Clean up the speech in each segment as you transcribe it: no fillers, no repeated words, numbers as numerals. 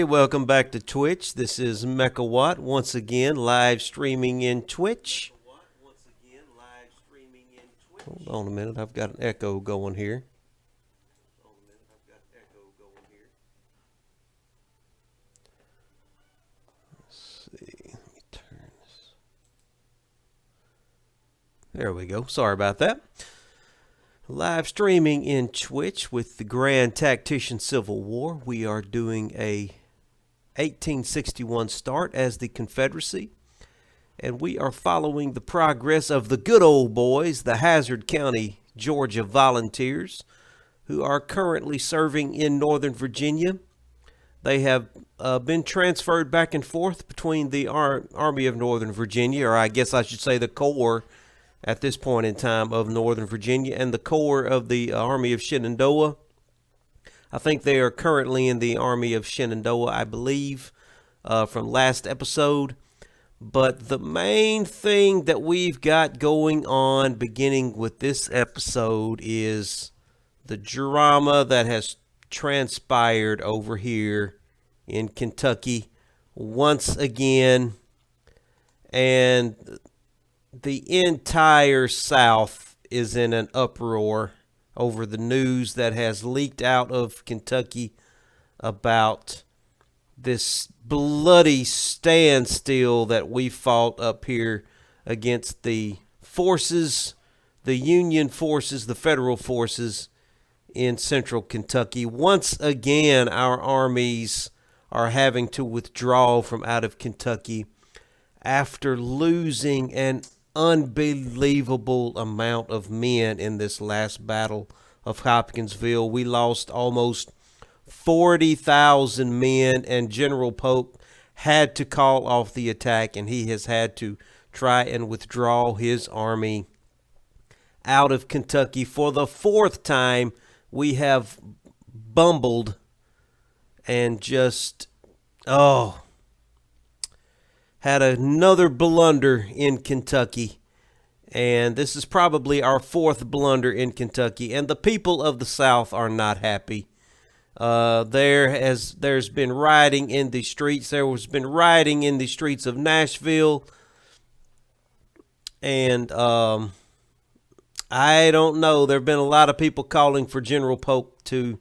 Welcome back to Twitch. This is Mechawatt once again live streaming in Twitch. Hold on a minute, I've got an echo going here. Let's see, let me turn this. There we go. Sorry about that. Live streaming in Twitch with the Grand Tactician Civil War. We are doing a 1861 start as the Confederacy, and we are following the progress of the good old boys, the Hazzard County, Georgia Volunteers, who are currently serving in Northern Virginia. They have been transferred back and forth between the Army of Northern Virginia, or I guess I should say the Corps at this point in time of Northern Virginia, and the Corps of the Army of Shenandoah. I think they are currently in the Army of Shenandoah, I believe, from last episode. But the main thing that we've got going on beginning with this episode is the drama that has transpired over here in Kentucky once again. And the entire South is in an uproar over the news that has leaked out of Kentucky about this bloody standstill that we fought up here against the forces, the Union forces, the federal forces in central Kentucky. Once again, our armies are having to withdraw from out of Kentucky after losing an unbelievable amount of men in this last battle of Hopkinsville. We lost almost 40,000 men, and General Polk had to call off the attack, and he has had to try and withdraw his army out of Kentucky. For the fourth time, we have bumbled and just, had another blunder in Kentucky, and this is probably our fourth blunder in Kentucky, and the people of the South are not happy. There's been rioting in the streets. There has been rioting in the streets of Nashville, and I don't know. There have been a lot of people calling for General Polk to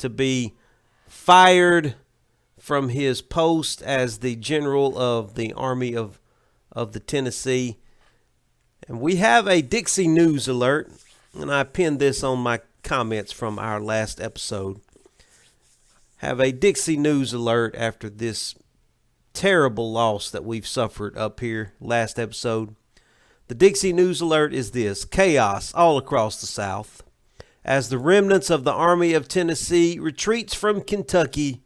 be fired from his post as the general of the Army of the Tennessee. And we have a Dixie News alert, and I pinned this on my comments from our last episode. Have a Dixie News alert after this terrible loss that we've suffered up here last episode. The Dixie News alert is this: chaos all across the South as the remnants of the Army of Tennessee retreats from Kentucky.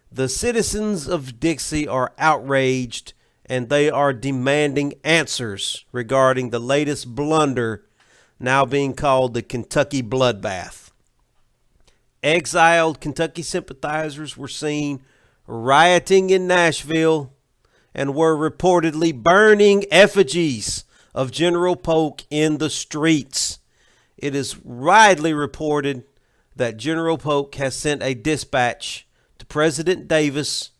The citizens of Dixie are outraged, and they are demanding answers regarding the latest blunder, now being called the Kentucky Bloodbath. Exiled Kentucky sympathizers were seen rioting in Nashville and were reportedly burning effigies of General Polk in the streets. It is widely reported that General Polk has sent a dispatch to President Davis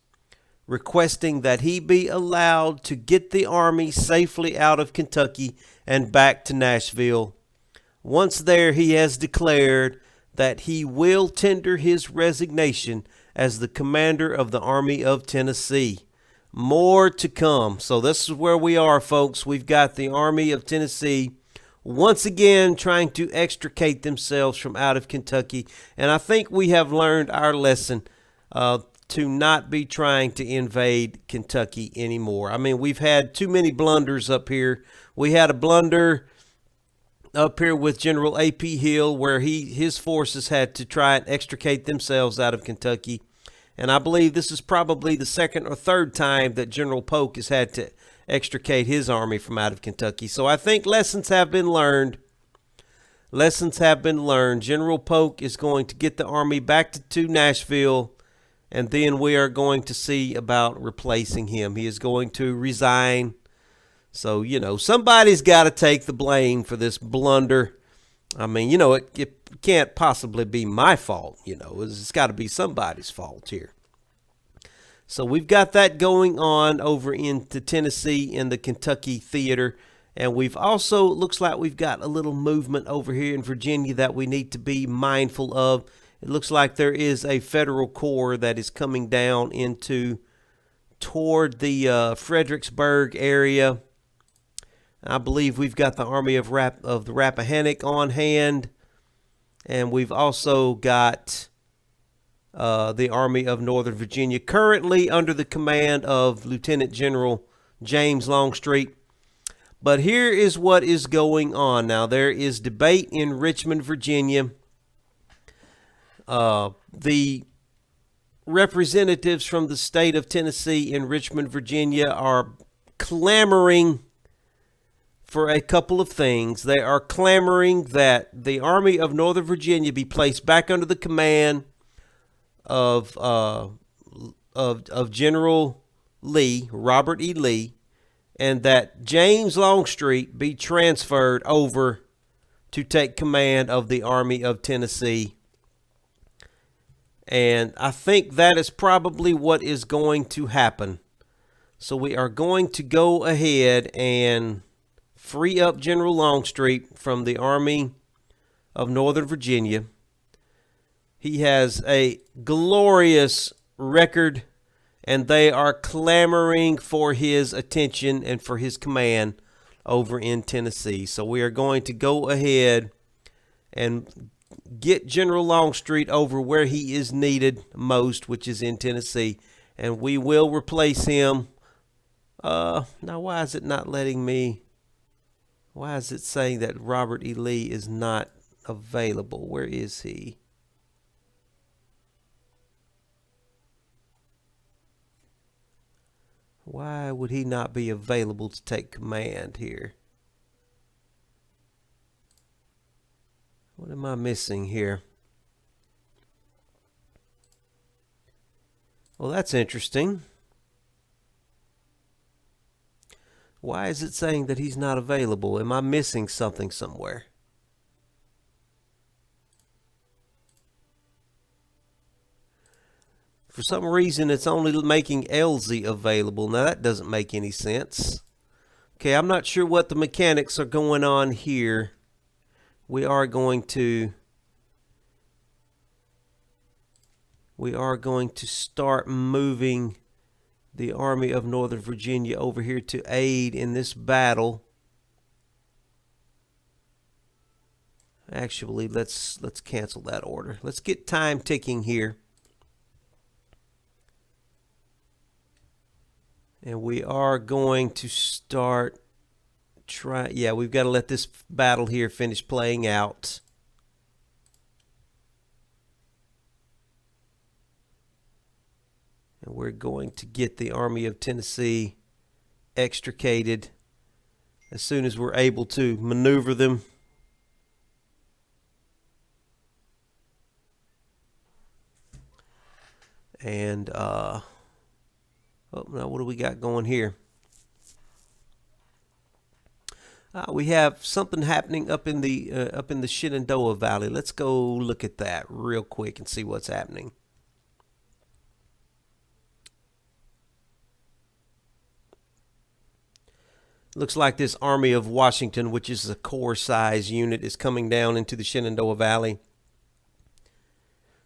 requesting that he be allowed to get the army safely out of Kentucky and back to Nashville. Once there, he has declared that he will tender his resignation as the commander of the Army of Tennessee. More to come. So this is where we are, folks. We've got the Army of Tennessee once again trying to extricate themselves from out of Kentucky. And I think we have learned our lesson to not be trying to invade Kentucky anymore. I mean, we've had too many blunders up here. We had a blunder up here with General A.P. Hill where his forces had to try and extricate themselves out of Kentucky. And I believe this is probably the second or third time that General Polk has had to extricate his army from out of Kentucky. So I think lessons have been learned. Lessons have been learned. General Polk is going to get the army back to Nashville, and then we are going to see about replacing him. He is going to resign. So, somebody's got to take the blame for this blunder. I mean, it can't possibly be my fault. It's got to be somebody's fault here. So we've got that going on over into Tennessee in the Kentucky theater. And we've also, looks like we've got a little movement over here in Virginia that we need to be mindful of. It looks like there is a federal corps that is coming down toward the Fredericksburg area. I believe we've got the Army of the Rappahannock on hand. And we've also got the Army of Northern Virginia, currently under the command of Lieutenant General James Longstreet. But here is what is going on now. There is debate in Richmond, Virginia. The representatives from the state of Tennessee in Richmond, Virginia are clamoring for a couple of things. They are clamoring that the Army of Northern Virginia be placed back under the command of General Lee, Robert E. Lee, and that James Longstreet be transferred over to take command of the Army of Tennessee. And I think that is probably what is going to happen. So we are going to go ahead and free up General Longstreet from the Army of Northern Virginia. He has a glorious record, and they are clamoring for his attention and for his command over in Tennessee. So we are going to go ahead and get General Longstreet over where he is needed most, which is in Tennessee, and we will replace him. Now, why is it not letting me? Why is it saying that Robert E. Lee is not available? Where is he? Why would he not be available to take command here? What am I missing here? Well, that's interesting. Why is it saying that he's not available? Am I missing something somewhere? For some reason, it's only making Elsie available. Now, that doesn't make any sense. Okay, I'm not sure what the mechanics are going on here. We are going to start moving the Army of Northern Virginia over here to aid in this battle. Actually, let's cancel that order. Let's get time ticking here. And we are going to start we've got to let this battle here finish playing out. And we're going to get the Army of Tennessee extricated as soon as we're able to maneuver them. And oh, now what do we got going here? We have something happening up in the Shenandoah Valley. Let's go look at that real quick and see what's happening. Looks like this Army of Washington, which is a corps size unit, is coming down into the Shenandoah Valley.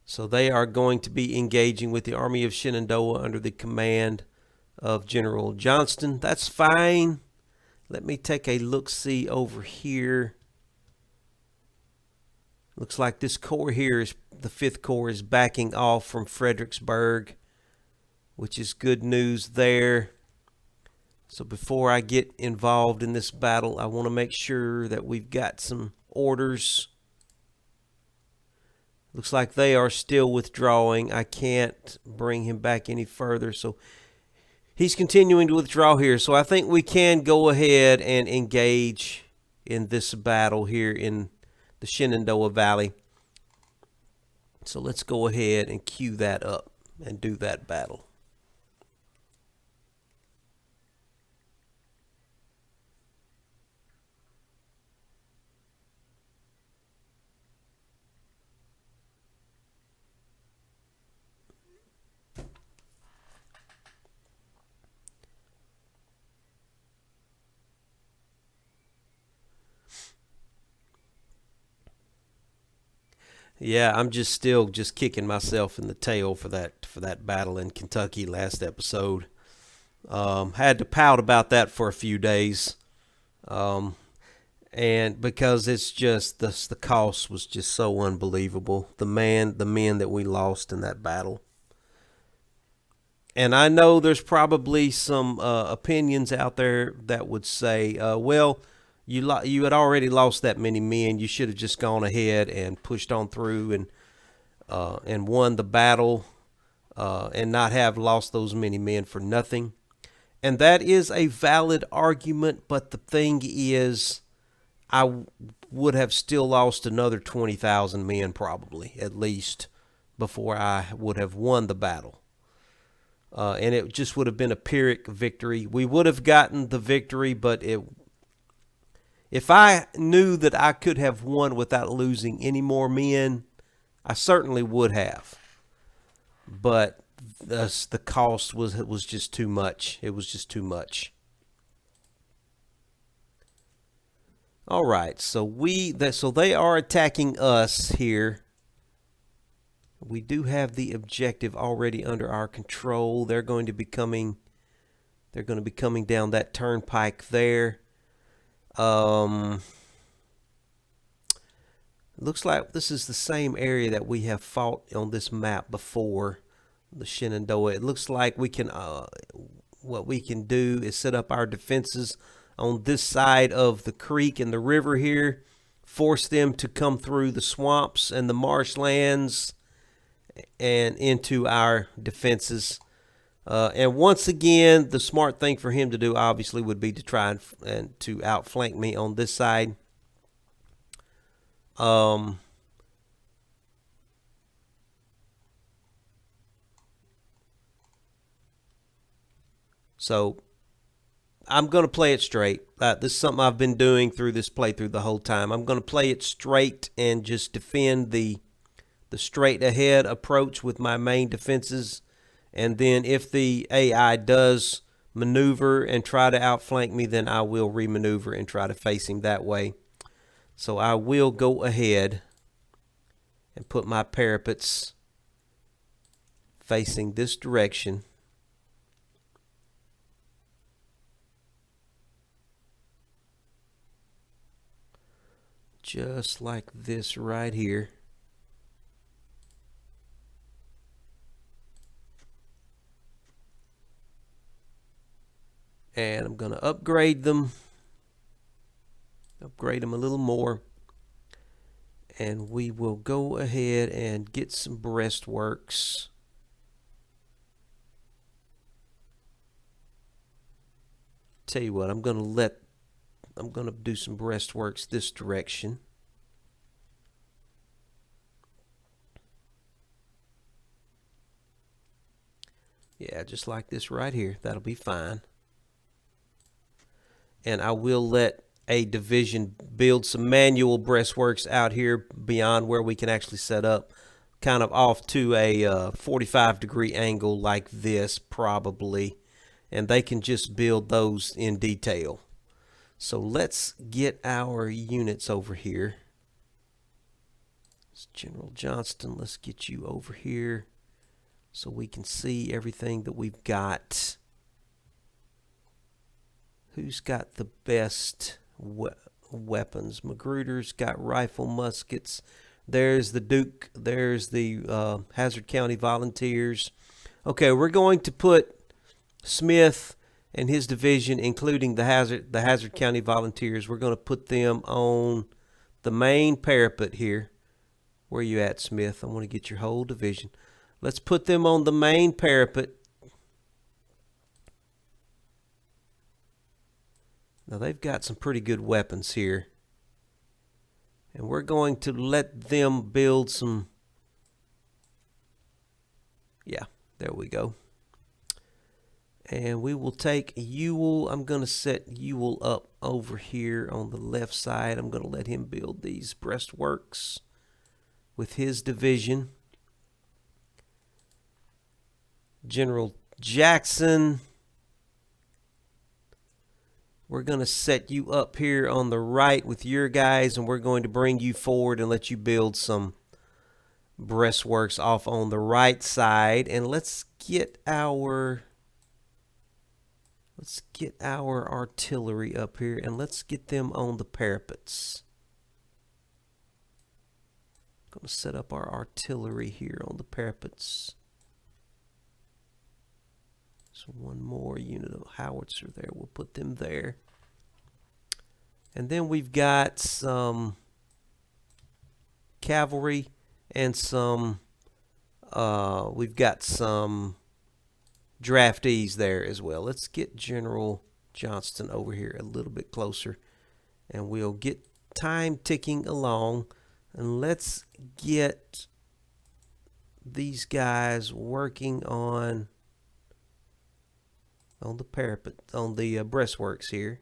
So they are going to be engaging with the Army of Shenandoah under the command of General Johnston. That's fine. Let me take a look-see over here. Looks like this corps here, the 5th Corps, is backing off from Fredericksburg, which is good news there. So before I get involved in this battle, I want to make sure that we've got some orders. Looks like they are still withdrawing. I can't bring him back any further, so he's continuing to withdraw here. So I think we can go ahead and engage in this battle here in the Shenandoah Valley. So let's go ahead and cue that up and do that battle. Yeah, I'm just still just kicking myself in the tail for that battle in Kentucky last episode. Had to pout about that for a few days. Um, and because it's just the cost was just so unbelievable. The men that we lost in that battle. And I know there's probably some opinions out there that would say, well, you had already lost that many men. You should have just gone ahead and pushed on through and won the battle and not have lost those many men for nothing. And that is a valid argument, but the thing is, would have still lost another 20,000 men probably, at least, before I would have won the battle. And it just would have been a Pyrrhic victory. We would have gotten the victory, but if I knew that I could have won without losing any more men, I certainly would have. But the cost was just too much. It was just too much. All right, so they are attacking us here. We do have the objective already under our control. They're going to be coming down that turnpike there. Looks like this is the same area that we have fought on this map before, the Shenandoah. It looks like we can what we can do is set up our defenses on this side of the creek and the river here, force them to come through the swamps and the marshlands and into our defenses. And once again, the smart thing for him to do obviously would be to try and to outflank me on this side. So I'm going to play it straight. This is something I've been doing through this playthrough the whole time. I'm going to play it straight and just defend the straight ahead approach with my main defenses. And then if the AI does maneuver and try to outflank me, then I will remaneuver and try to face him that way. So I will go ahead and put my parapets facing this direction. Just like this right here. And I'm going to upgrade them a little more, and we will go ahead and get some breastworks. Tell you what, I'm going to do some breastworks this direction. Yeah, just like this right here. That'll be fine. And I will let a division build some manual breastworks out here beyond where we can actually set up, kind of off to a 45-degree angle like this probably, and they can just build those in detail. So let's get our units over here. It's General Johnston, let's get you over here so we can see everything that we've got. Who's got the best weapons? Magruder's got rifle muskets. There's the Duke. There's the Hazzard County Volunteers. Okay, we're going to put Smith and his division, including the Hazzard County Volunteers. We're going to put them on the main parapet here. Where are you at, Smith? I want to get your whole division. Let's put them on the main parapet. Now they've got some pretty good weapons here. And we're going to let them build some. Yeah, there we go. And we will take Ewell. I'm going to set Ewell up over here on the left side. I'm going to let him build these breastworks with his division. General Jackson, we're going to set you up here on the right with your guys, and we're going to bring you forward and let you build some breastworks off on the right side, and let's get our artillery up here, and let's get them on the parapets. I'm going to set up our artillery here on the parapets. So one more unit of howitzer there. We'll put them there. And then we've got some cavalry and some we've got some draftees there as well. Let's get General Johnston over here a little bit closer, and we'll get time ticking along, and let's get these guys working on the parapet, on the breastworks here.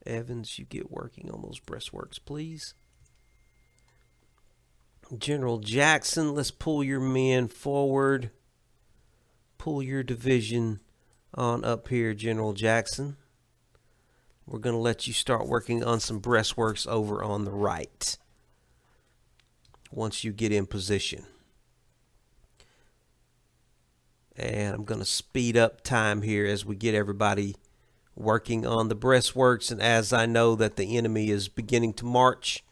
Evans, you get working on those breastworks, please. General Jackson, let's pull your men forward. Pull your division on up here, General Jackson. We're going to let you start working on some breastworks over on the right once you get in position. And I'm going to speed up time here as we get everybody working on the breastworks. And as I know that the enemy is beginning to march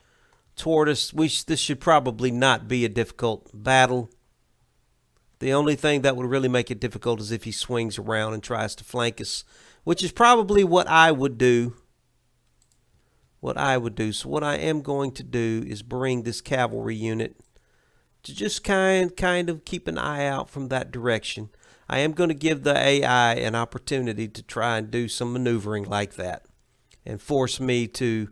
toward us, this should probably not be a difficult battle. The only thing that would really make it difficult is if he swings around and tries to flank us, which is probably what I would do. So what I am going to do is bring this cavalry unit to just kind of keep an eye out from that direction. I am going to give the AI an opportunity to try and do some maneuvering like that and force me to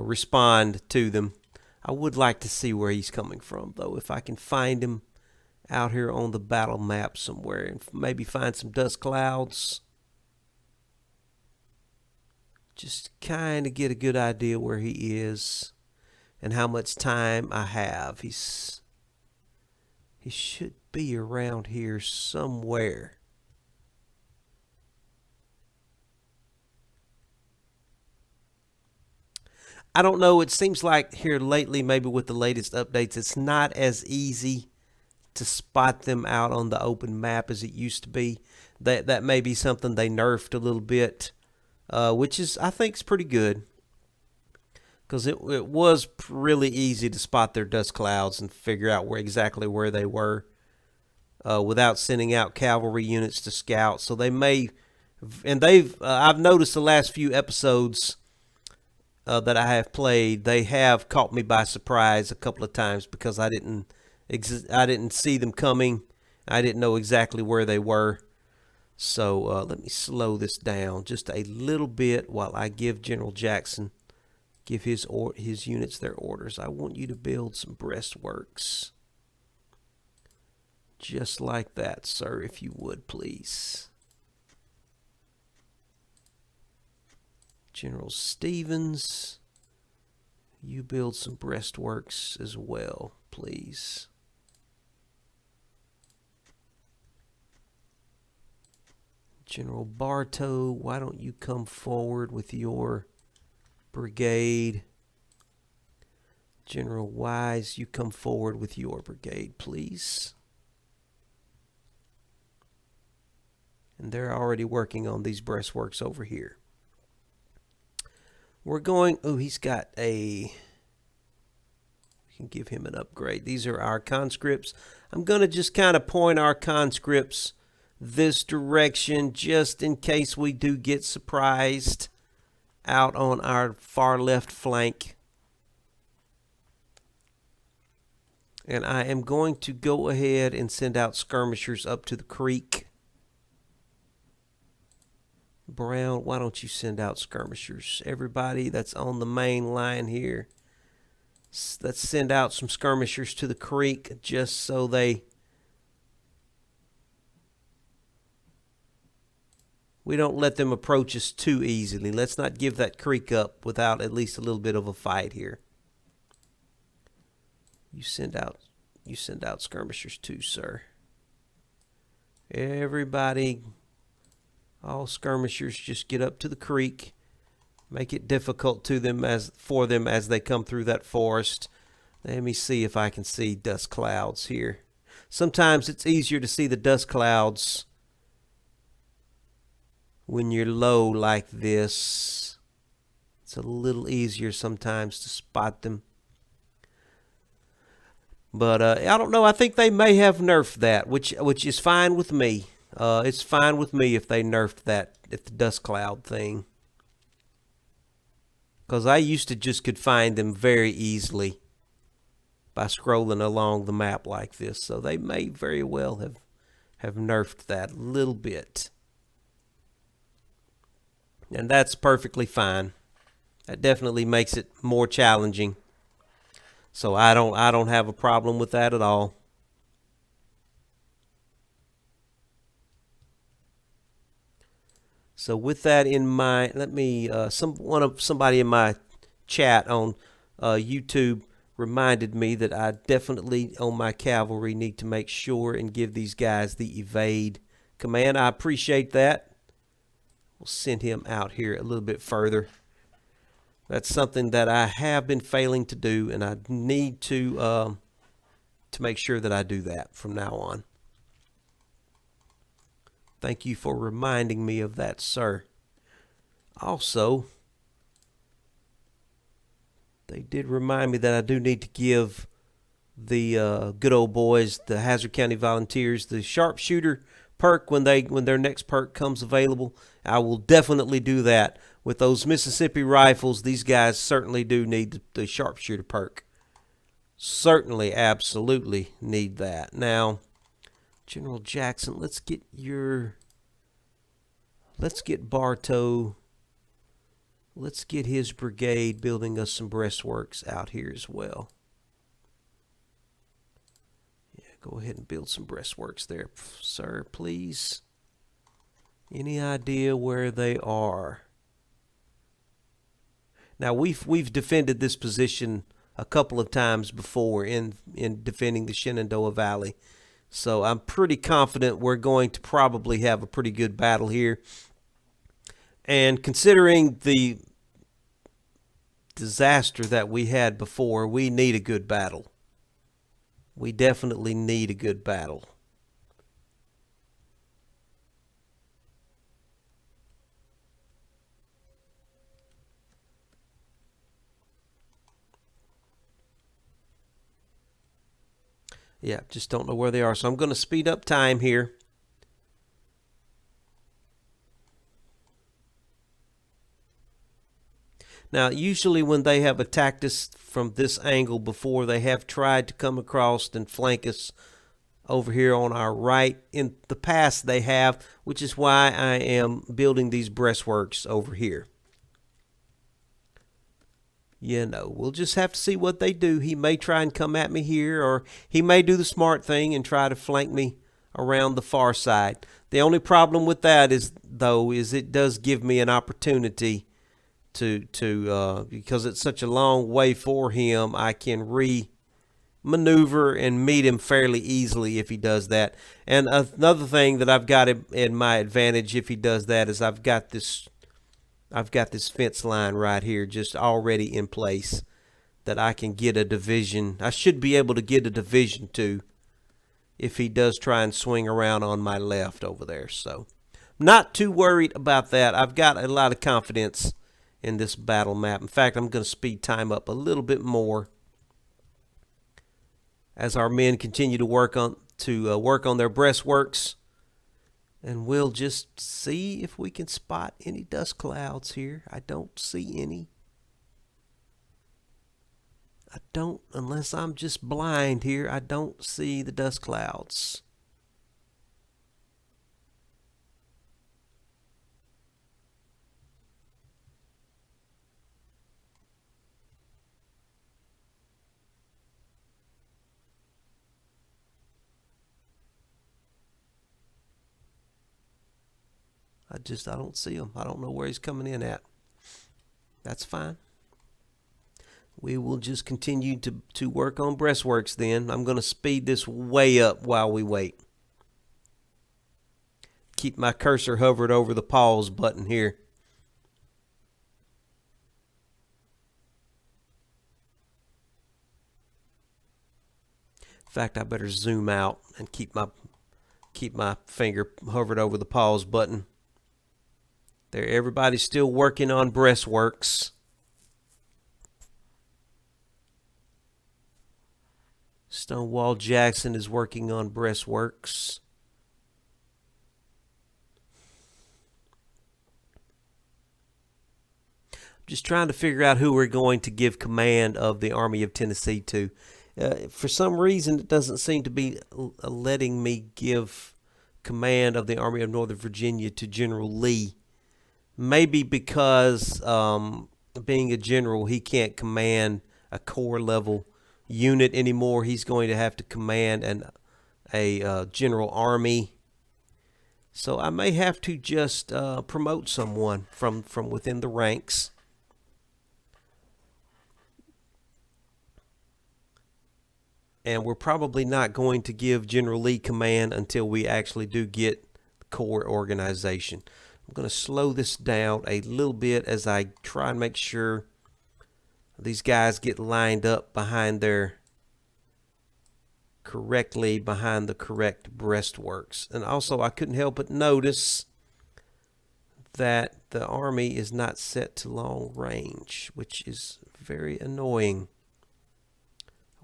respond to them. I would like to see where he's coming from, though, if I can find him out here on the battle map somewhere, and maybe find some dust clouds. Just kind of get a good idea where he is and how much time I have. He should be around here somewhere. I don't know, it seems like here lately, maybe with the latest updates, it's not as easy to spot them out on the open map as it used to be. That may be something they nerfed a little bit, which is, I think, is pretty good. Because it was really easy to spot their dust clouds and figure out exactly where they were without sending out cavalry units to scout. So they may, and I've noticed the last few episodes that I have played, they have caught me by surprise a couple of times because I didn't see them coming. I didn't know exactly where they were. So let me slow this down just a little bit while I give General Jackson, give his units their orders. I want you to build some breastworks. Just like that, sir, if you would, please. General Stevens, you build some breastworks as well, please. General Bartow, why don't you come forward with your brigade? General Wise, you come forward with your brigade, please. And they're already working on these breastworks over here. We're going, oh, he's got we can give him an upgrade. These are our conscripts. I'm going to just kind of point our conscripts this direction just in case we do get surprised out on our far left flank. And I am going to go ahead and send out skirmishers up to the creek. Brown, why don't you send out skirmishers? Everybody that's on the main line here, let's send out some skirmishers to the creek just so we don't let them approach us too easily. Let's not give that creek up without at least a little bit of a fight here. You send out skirmishers too, sir. Everybody, all skirmishers, just get up to the creek Make it difficult to them for them as they come through that forest. Let me see if I can see dust clouds here. Sometimes it's easier to see the dust clouds when you're low like this. It's a little easier sometimes to spot them. But I don't know. I think they may have nerfed that, which is fine with me. It's fine with me if they nerfed that, if the dust cloud thing. Because I used to just could find them very easily by scrolling along the map like this. So they may very well have nerfed that a little bit. And that's perfectly fine. That definitely makes it more challenging. So I don't have a problem with that at all. So with that in mind, let me somebody in my chat on YouTube reminded me that I definitely on my cavalry need to make sure and give these guys the evade command. I appreciate that. We'll send him out here a little bit further. That's something that I have been failing to do, and I need to make sure that I do that from now on. Thank you for reminding me of that, sir. Also, they did remind me that I do need to give the good old boys, the Hazzard County Volunteers, the sharpshooter perk when their next perk comes available. I will definitely do that. With those Mississippi rifles, these guys certainly do need the sharpshooter perk. Certainly, absolutely need that. Now, General Jackson, let's get Bartow. Let's get his brigade building us some breastworks out here as well. Yeah, go ahead and build some breastworks there, sir, please. Any idea where they are? Now we've defended this position a couple of times before in defending the Shenandoah Valley. So I'm pretty confident we're going to probably have a pretty good battle here. And considering the disaster that we had before, we need a good battle. We definitely need a good battle. Yeah, just don't know where they are. So I'm going to speed up time here. Now, usually when they have attacked us from this angle before, they have tried to come across and flank us over here on our right. In the past, they have, which is why I am building these breastworks over here. You know, we'll just have to see what they do. He may try and come at me here, or he may do the smart thing and try to flank me around the far side. The only problem with that is it does give me an opportunity to because it's such a long way for him, I can maneuver and meet him fairly easily if he does that. And another thing that I've got in my advantage if he does that is I've got this fence line right here just already in place that I can get a division. I should be able to get a division to if he does try and swing around on my left over there. So not too worried about that. I've got a lot of confidence in this battle map. In fact, I'm going to speed time up a little bit more as our men continue to work on their breastworks. And we'll just see if we can spot any dust clouds here. I don't see any. Unless I'm just blind here, I don't see the dust clouds. I don't see him. I don't know where he's coming in at. That's fine. We will just continue to work on breastworks then. I'm going to speed this way up while we wait. Keep my cursor hovered over the pause button here. fact, I better zoom out and keep my finger hovered over the pause button. There, everybody's still working on breastworks. Stonewall Jackson is working on breastworks. Just trying to figure out who we're going to give command of the Army of Tennessee to. For some reason, it doesn't seem to be letting me give command of the Army of Northern Virginia to General Lee. Maybe because being a general, he can't command a corps level unit anymore. He's going to have to command a general army. So I may have to just promote someone from within the ranks. And we're probably not going to give General Lee command until we actually do get corps organization. I'm going to slow this down a little bit as I try and make sure these guys get lined up behind correctly behind the correct breastworks. And also, I couldn't help but notice that the army is not set to long range, which is very annoying.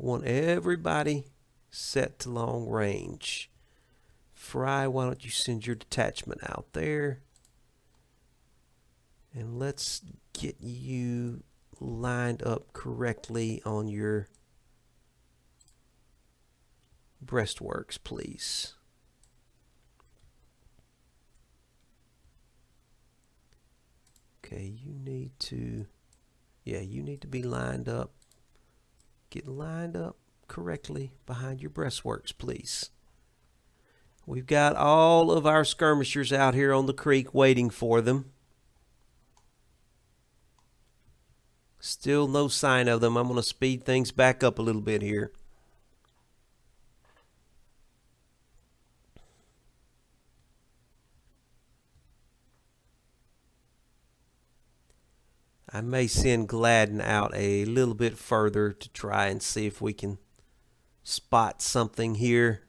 I want everybody set to long range. Fry, why don't you send your detachment out there? And let's get you lined up correctly on your breastworks, please. Okay, you need to be lined up. Get lined up correctly behind your breastworks, please. We've got all of our skirmishers out here on the creek waiting for them. Still no sign of them. I'm going to speed things back up a little bit here. I may send Gladden out a little bit further to try and see if we can spot something here.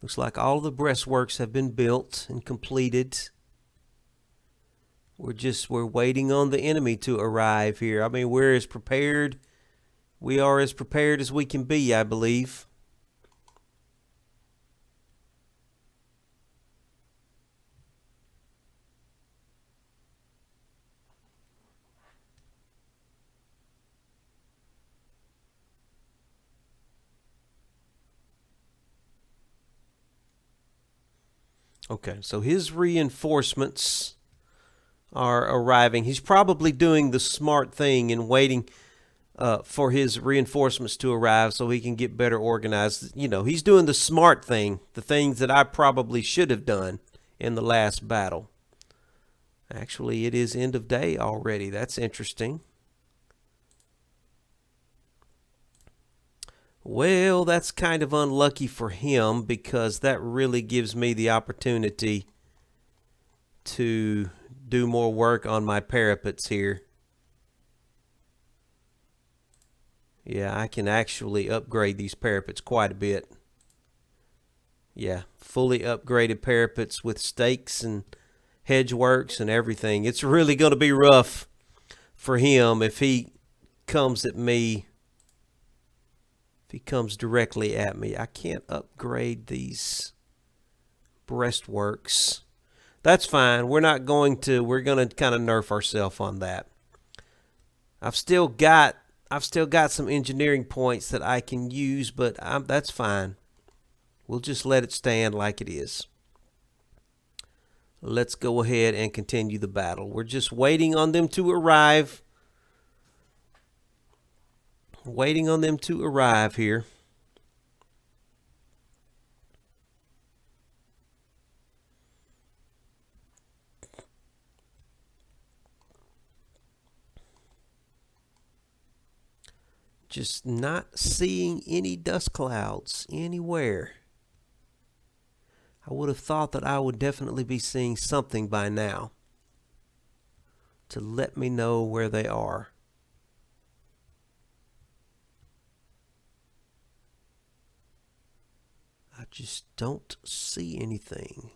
Looks like all the breastworks have been built and completed. We're waiting on the enemy to arrive here. I mean, we are as prepared as we can be, I believe. Okay, so his reinforcements are arriving. He's probably doing the smart thing and waiting for his reinforcements to arrive so he can get better organized. You know, he's doing the smart thing, the things that I probably should have done in the last battle. Actually, it is end of day already. That's interesting. Well, that's kind of unlucky for him because that really gives me the opportunity to do more work on my parapets here. Yeah, I can actually upgrade these parapets quite a bit. Yeah, fully upgraded parapets with stakes and hedgeworks and everything. It's really going to be rough for him if he comes at me. If he comes directly at me. I can't upgrade these breastworks. That's fine. We're going to kind of nerf ourselves on that. I've still got some engineering points that I can use, but that's fine. We'll just let it stand like it is. Let's go ahead and continue the battle. We're just waiting on them to arrive. Waiting on them to arrive here. Just not seeing any dust clouds anywhere. I would have thought that I would definitely be seeing something by now to let me know where they are. I just don't see anything.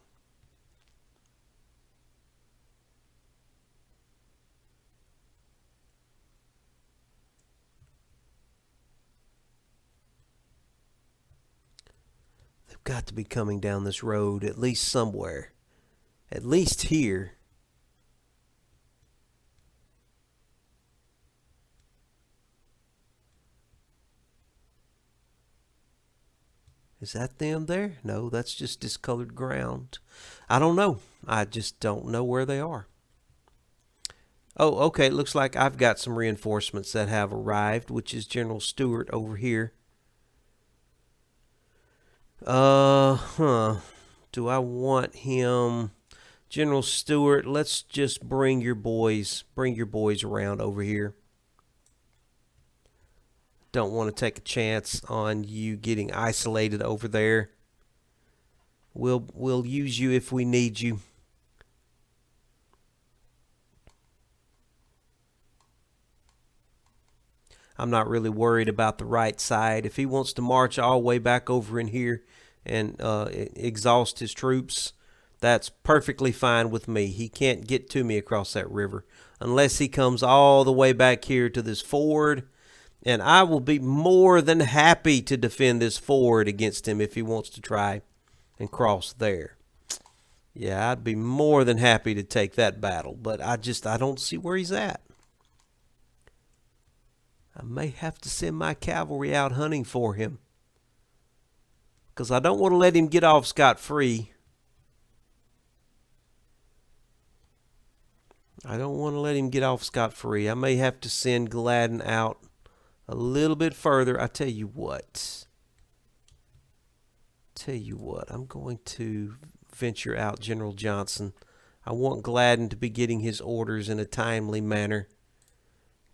They've got to be coming down this road at least somewhere. At least here. Is that them there? No, that's just discolored ground. I don't know. I just don't know where they are. Oh, okay. It looks like I've got some reinforcements that have arrived, which is General Stewart over here. Do I want him? General Stewart, let's just bring your boys around over here. Don't want to take a chance on you getting isolated over there. We'll use you if we need you. I'm not really worried about the right side. If he wants to march all the way back over in here and exhaust his troops, that's perfectly fine with me. He can't get to me across that river unless he comes all the way back here to this ford. And I will be more than happy to defend this ford against him if he wants to try and cross there. Yeah, I'd be more than happy to take that battle, but I don't see where he's at. I may have to send my cavalry out hunting for him, because I don't want to let him get off scot-free. I don't want to let him get off scot-free. I may have to send Gladden out a little bit further. I tell you what. I'm going to venture out General Johnson. I want Gladden to be getting his orders in a timely manner.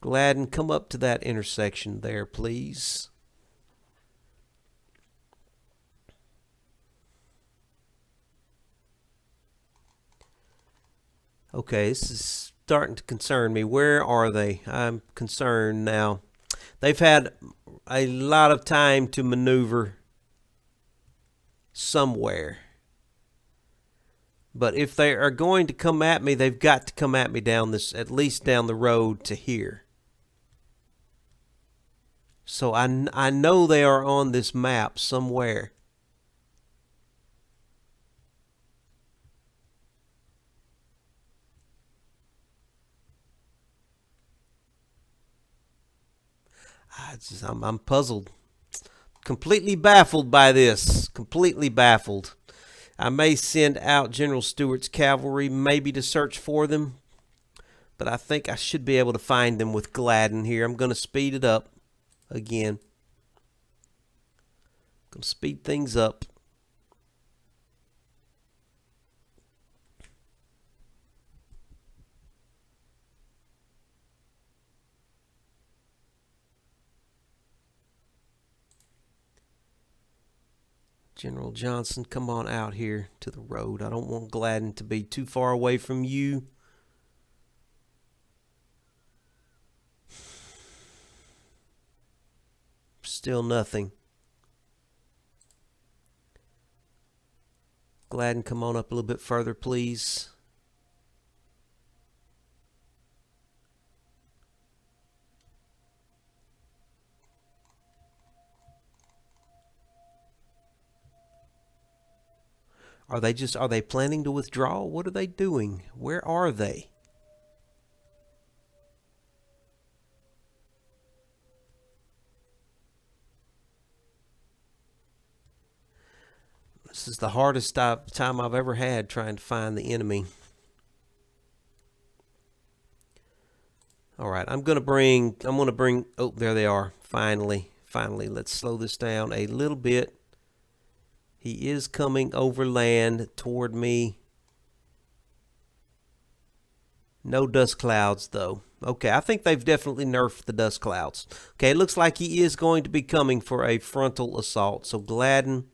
Gladden, come up to that intersection there, please. Okay, this is starting to concern me. Where are they? I'm concerned now. They've had a lot of time to maneuver somewhere. But if they are going to come at me, they've got to come at me down this, at least down the road to here. So I know they are on this map somewhere. I'm puzzled. Completely baffled by this. Completely baffled. I may send out General Stewart's cavalry maybe to search for them. But I think I should be able to find them with Gladden here. I'm going to speed it up again. I'm going to speed things up. General Johnson, come on out here to the road. I don't want Gladden to be too far away from you. Still nothing. Gladden, come on up a little bit further, please. Are they planning to withdraw? What are they doing? Where are they? This is the hardest time I've ever had trying to find the enemy. All right, I'm going to bring, oh, there they are. Finally, let's slow this down a little bit. He is coming overland toward me. No dust clouds, though. Okay, I think they've definitely nerfed the dust clouds. Okay, it looks like he is going to be coming for a frontal assault. So Gladden,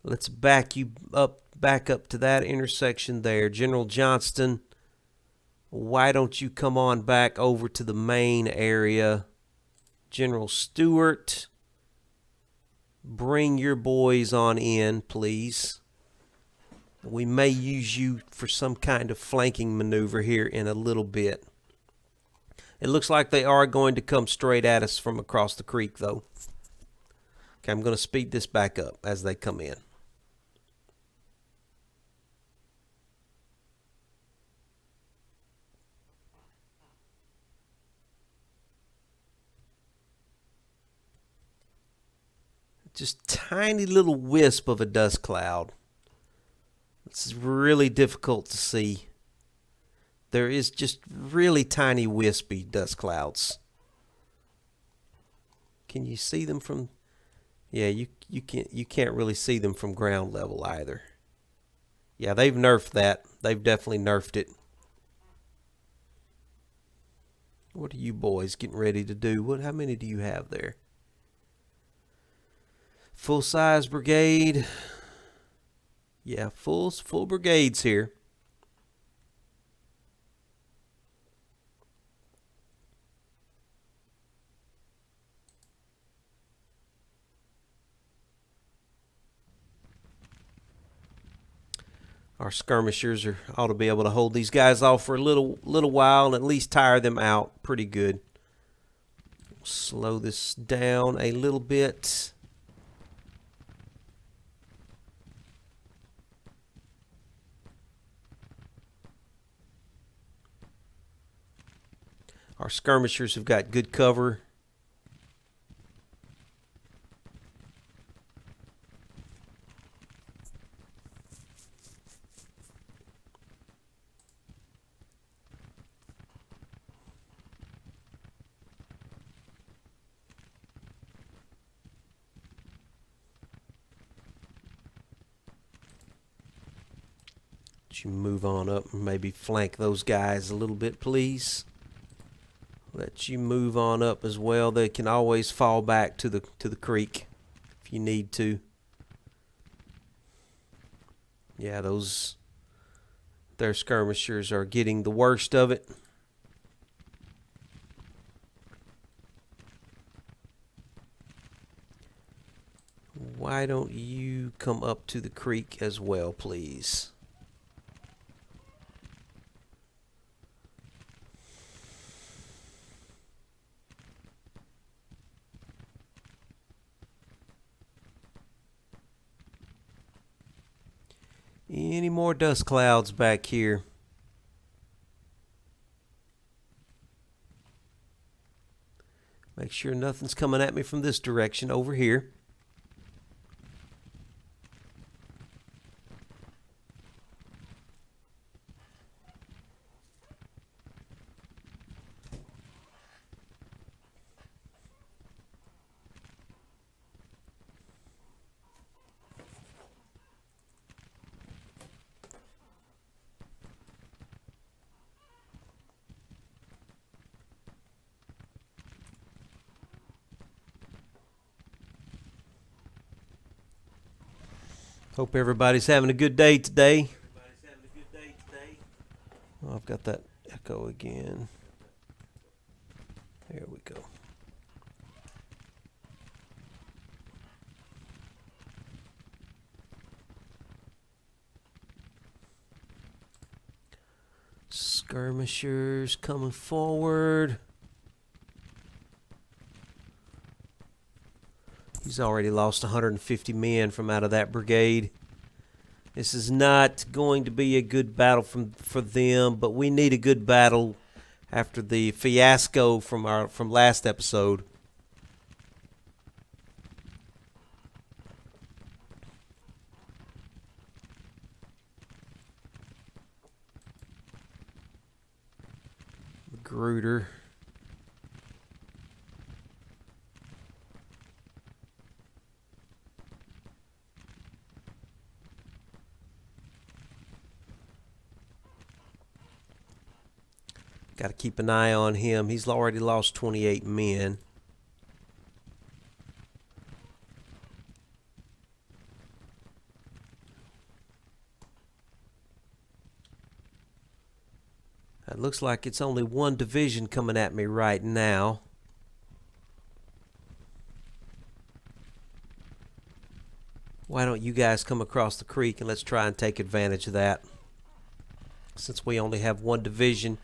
let's back up to that intersection there. General Johnston, why don't you come on back over to the main area? General Stewart, bring your boys on in, please. We may use you for some kind of flanking maneuver here in a little bit. It looks like they are going to come straight at us from across the creek, though. Okay, I'm going to speed this back up as they come in. Just tiny little wisp of a dust cloud. This is really difficult to see. There is just really tiny wispy dust clouds. Can you see them from? Yeah, you can't really see them from ground level either. Yeah, they've nerfed that. They've definitely nerfed it. What are you boys getting ready to do? How many do you have there? Full size brigade. Yeah, full brigades here. Our skirmishers ought to be able to hold these guys off for a little while and at least tire them out pretty good. Slow this down a little bit. Our skirmishers have got good cover. You move on up and maybe flank those guys a little bit, please. Let you move on up as well. They can always fall back to the creek if you need to. Yeah, their skirmishers are getting the worst of it. Why don't you come up to the creek as well, please? Any more dust clouds back here? Make sure nothing's coming at me from this direction over here. Hope everybody's having a good day today. Oh, I've got that echo again. There we go. Skirmishers coming forward. He's already lost 150 men from out of that brigade. This is not going to be a good battle for them, but we need a good battle after the fiasco from last episode. Magruder. Got to keep an eye on him. He's already lost 28 men. It looks like it's only one division coming at me right now. Why don't you guys come across the creek and let's try and take advantage of that. Since we only have one division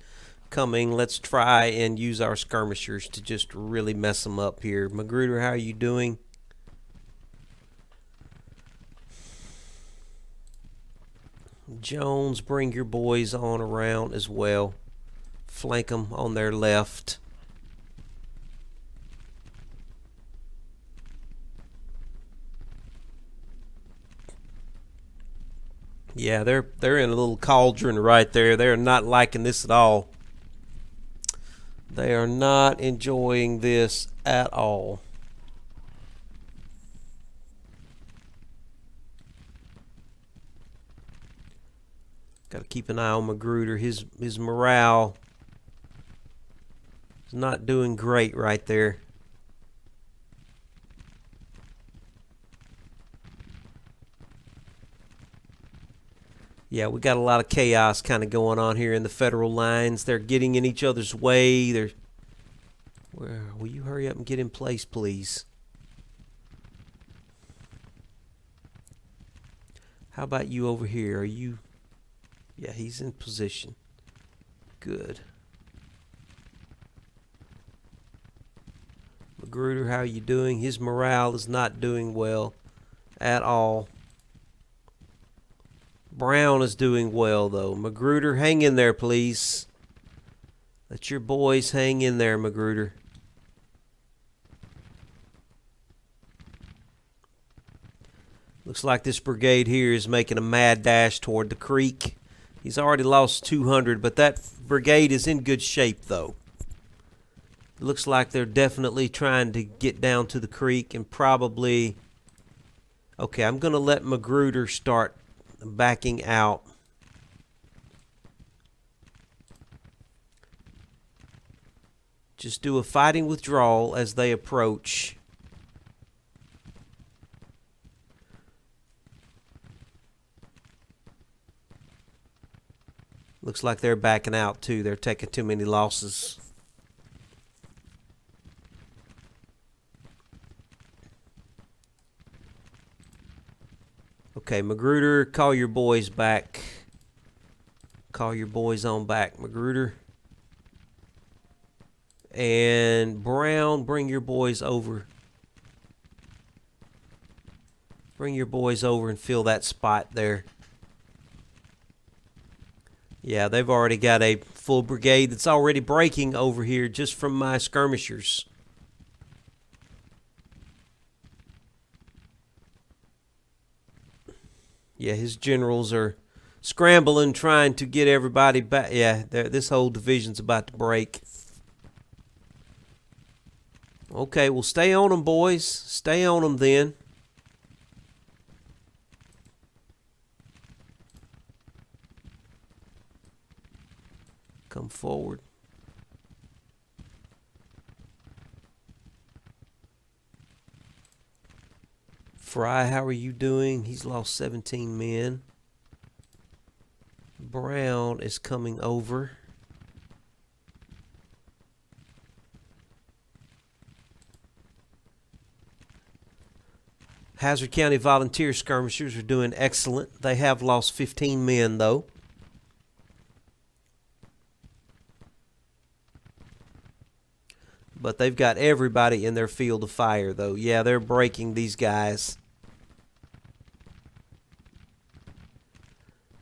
coming, let's try and use our skirmishers to just really mess them up here. Magruder, how are you doing? Jones, bring your boys on around as well. Flank them on their left. Yeah, they're in a little cauldron right there. They're not liking this at all. They are not enjoying this at all. Got to keep an eye on Magruder. His morale is not doing great right there. Yeah, we got a lot of chaos kind of going on here in the federal lines. They're getting in each other's way. Will you hurry up and get in place, please? How about you over here? Are you... Yeah, he's in position. Good. Magruder, how are you doing? His morale is not doing well at all. Brown is doing well, though. Magruder, hang in there, please. Let your boys hang in there, Magruder. Looks like this brigade here is making a mad dash toward the creek. He's already lost 200, but that brigade is in good shape, though. It looks like they're definitely trying to get down to the creek and probably... Okay, I'm going to let Magruder start backing out. Just do a fighting withdrawal as they approach. Looks like they're backing out too. They're taking too many losses. Okay, Magruder, call your boys back. Call your boys on back, Magruder. And Brown, bring your boys over. Bring your boys over and fill that spot there. Yeah, they've already got a full brigade that's already breaking over here just from my skirmishers. Yeah, his generals are scrambling, trying to get everybody back. Yeah, this whole division's about to break. Okay, well, stay on them, boys. Stay on them then. Come forward. Fry, how are you doing? He's lost 17 men. Brown is coming over. Hazzard County Volunteer skirmishers are doing excellent. They have lost 15 men, though. But they've got everybody in their field of fire, though. Yeah, they're breaking these guys.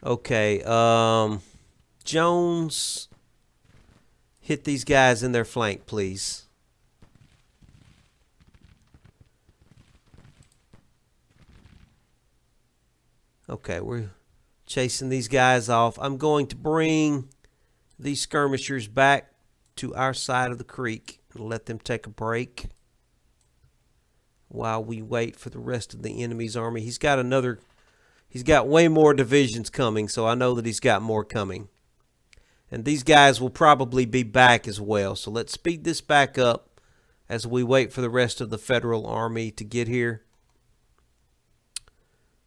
Okay, Jones, hit these guys in their flank, please. Okay, we're chasing these guys off. I'm going to bring these skirmishers back to our side of the creek and let them take a break while we wait for the rest of the enemy's army. He's got way more divisions coming, so I know that he's got more coming. And these guys will probably be back as well. So let's speed this back up as we wait for the rest of the Federal Army to get here.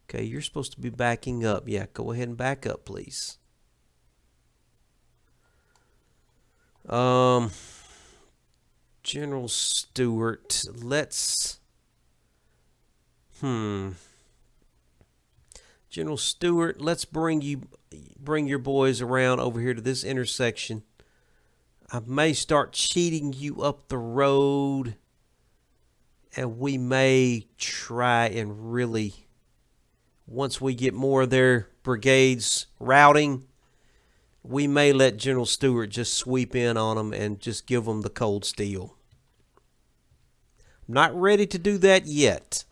Okay, you're supposed to be backing up. Yeah, go ahead and back up, please. General Stewart, let's... General Stewart, let's bring your boys around over here to this intersection. I may start cheating you up the road, and we may try and really, once we get more of their brigades routing, we may let General Stewart just sweep in on them and just give them the cold steel. I'm not ready to do that yet.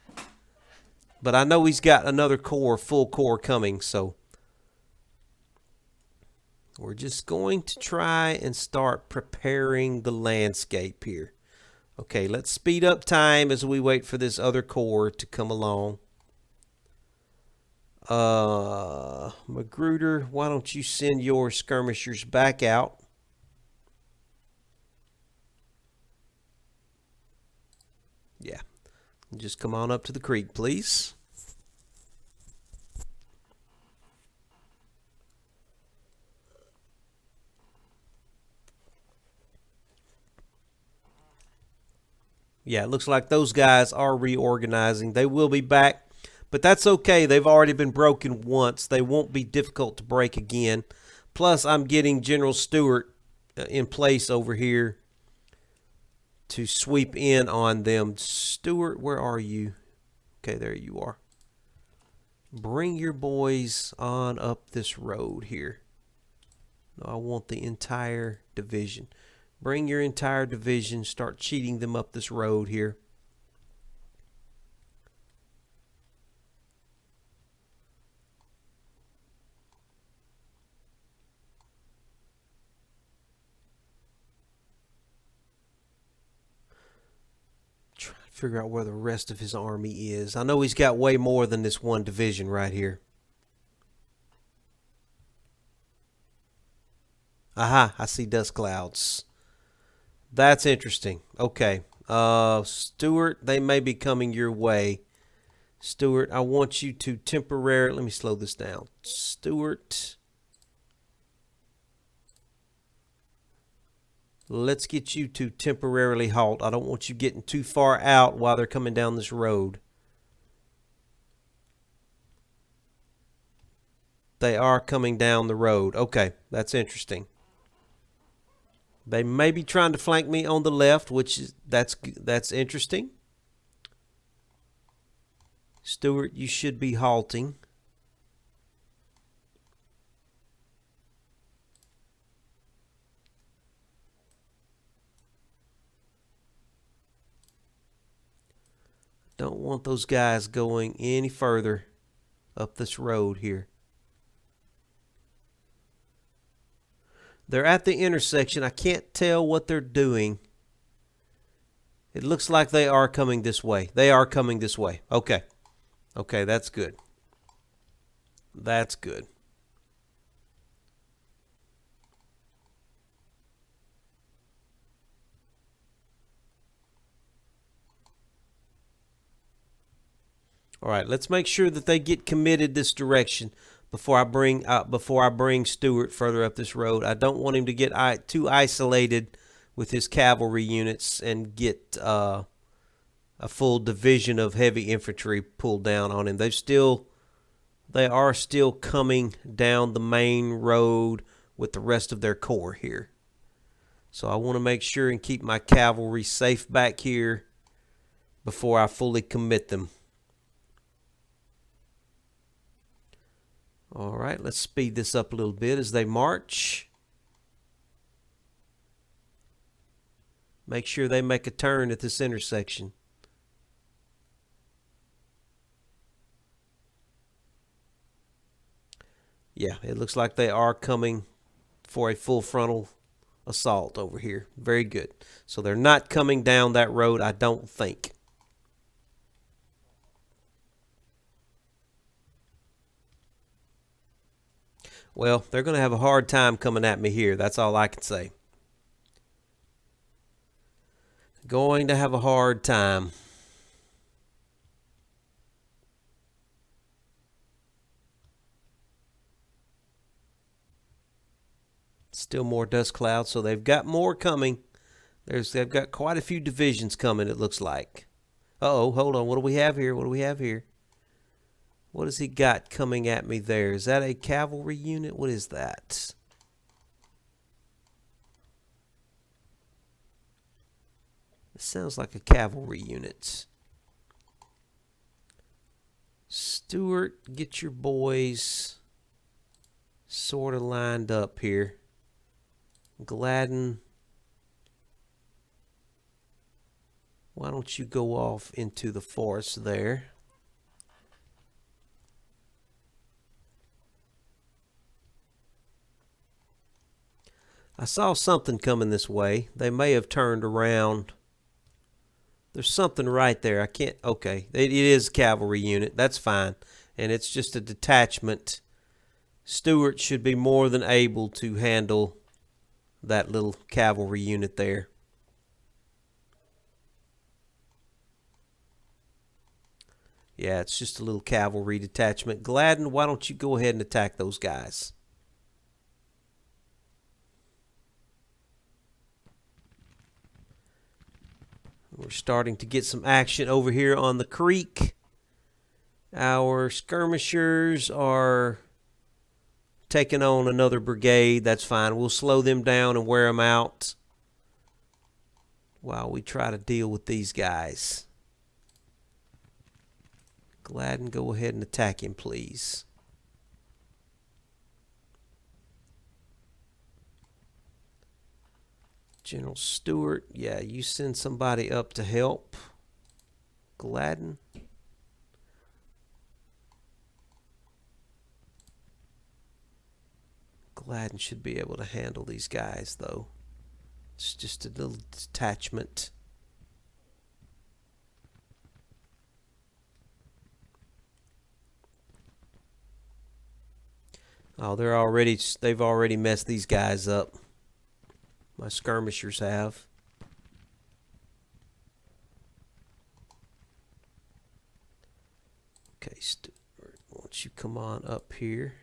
But I know he's got another corps, full corps coming, so we're just going to try and start preparing the landscape here. Okay, let's speed up time as we wait for this other corps to come along. Magruder, why don't you send your skirmishers back out? Yeah. Just come on up to the creek, please. Yeah, it looks like those guys are reorganizing. They will be back, but that's okay. They've already been broken once. They won't be difficult to break again. Plus, I'm getting General Stewart in place over here to sweep in on them. Stewart, where are you? Okay, there you are. Bring your boys on up this road here. No, I want the entire division. Bring your entire division. Start cheating them up this road here. Figure out where the rest of his army is. I know he's got way more than this one division right here. Aha, I see dust clouds. That's interesting. Okay. Stewart, they may be coming your way. Stewart, I want you to temporarily... Let me slow this down. Stewart... Let's get you to temporarily halt. I don't want you getting too far out while they're coming down this road. They are coming down the road. Okay, that's interesting. They may be trying to flank me on the left, which is that's interesting. Stewart, you should be halting. Don't want those guys going any further up this road here. They're at the intersection. I can't tell what they're doing. It looks like they are coming this way. They are coming this way. Okay. Okay, that's good. That's good. All right, let's make sure that they get committed this direction before I bring Stewart further up this road. I don't want him to get too isolated with his cavalry units and get a full division of heavy infantry pulled down on him. They are still coming down the main road with the rest of their corps here. So I want to make sure and keep my cavalry safe back here before I fully commit them. All right, let's speed this up a little bit as they march. Make sure they make a turn at this intersection. Yeah, it looks like they are coming for a full frontal assault over here. Very good. So they're not coming down that road, I don't think. Well, they're going to have a hard time coming at me here. That's all I can say. Going to have a hard time. Still more dust clouds, so they've got more coming. They've got quite a few divisions coming, it looks like. Uh-oh, hold on. What do we have here? What do we have here? What has he got coming at me there? Is that a cavalry unit? What is that? It sounds like a cavalry unit. Stewart, get your boys sort of lined up here. Gladden, why don't you go off into the forest there? I saw something coming this way. They may have turned around. There's something right there. I can't. Okay. It is a cavalry unit. That's fine. And it's just a detachment. Stewart should be more than able to handle that little cavalry unit there. Yeah, it's just a little cavalry detachment. Gladden, why don't you go ahead and attack those guys? We're starting to get some action over here on the creek. Our skirmishers are taking on another brigade. That's fine. We'll slow them down and wear them out while we try to deal with these guys. Gladden, go ahead and attack him, please. General Stewart, yeah, you send somebody up to help. Gladden. Gladden should be able to handle these guys, though. It's just a little detachment. Oh, they've already messed these guys up. My skirmishers have. Okay, Stewart, why don't you come on up here?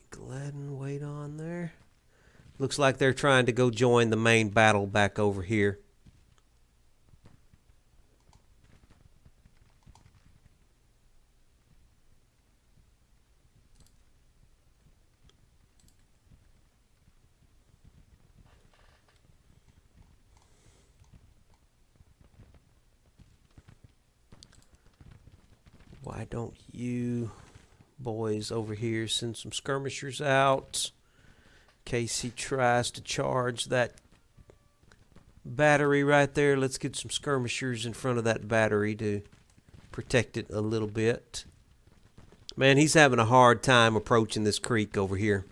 Gladden, wait on there. Looks like they're trying to go join the main battle back over here. Why don't you boys over here send some skirmishers out in case he tries to charge that battery right there. Let's get some skirmishers in front of that battery to protect it a little bit. Man, he's having a hard time approaching this creek over here.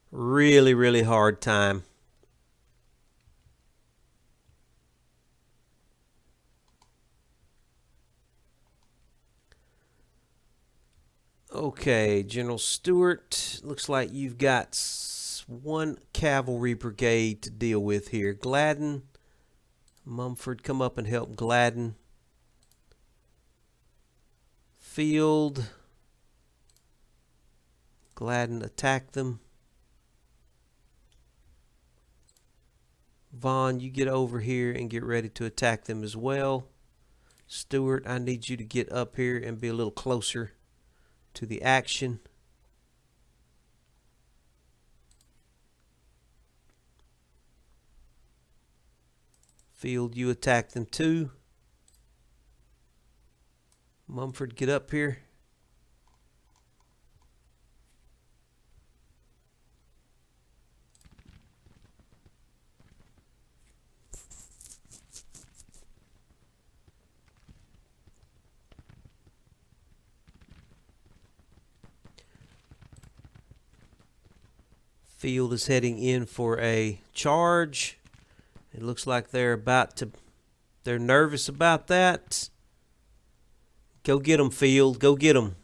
Really, really hard time. Okay, General Stewart, looks like you've got one cavalry brigade to deal with here. Gladden, Mumford, come up and help Gladden. Field, Gladden, attack them. Vaughn, you get over here and get ready to attack them as well. Stewart, I need you to get up here and be a little closer to the action. Field, you attack them too. Mumford, get up here. Field is heading in for a charge. It looks like they're nervous about that. Go get them, Field. Go get them.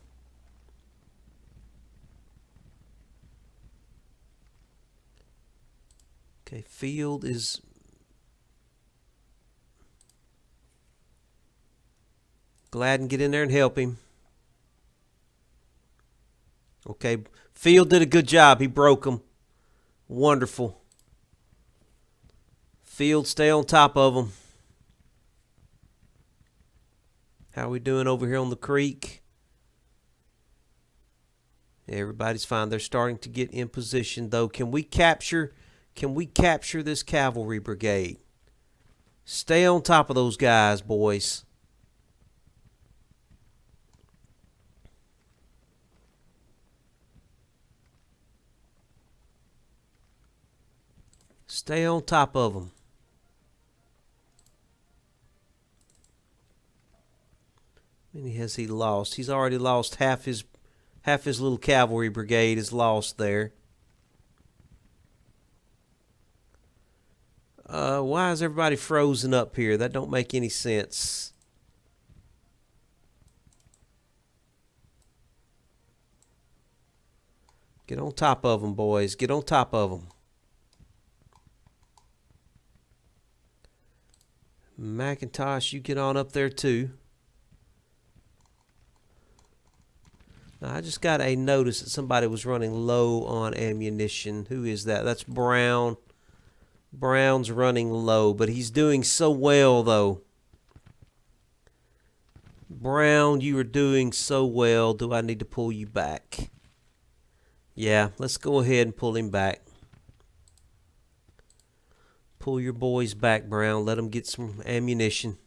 Okay, Field is glad and get in there and help him. Okay, Field did a good job. He broke them. Wonderful. Field, stay on top of them. How are we doing over here on the creek? Everybody's fine. They're starting to get in position, though. Can we capture this cavalry brigade? Stay on top of those guys, boys. Stay on top of them. How many has he lost? He's already lost half his little cavalry brigade is lost there. Why is everybody frozen up here? That don't make any sense. Get on top of them, boys. Get on top of them. McIntosh, you get on up there too. Now, I just got a notice that somebody was running low on ammunition. Who is that? That's Brown. Brown's running low, but he's doing so well, though. Brown, you are doing so well. Do I need to pull you back? Yeah, let's go ahead and pull him back. Pull your boys back, Brown. Let them get some ammunition.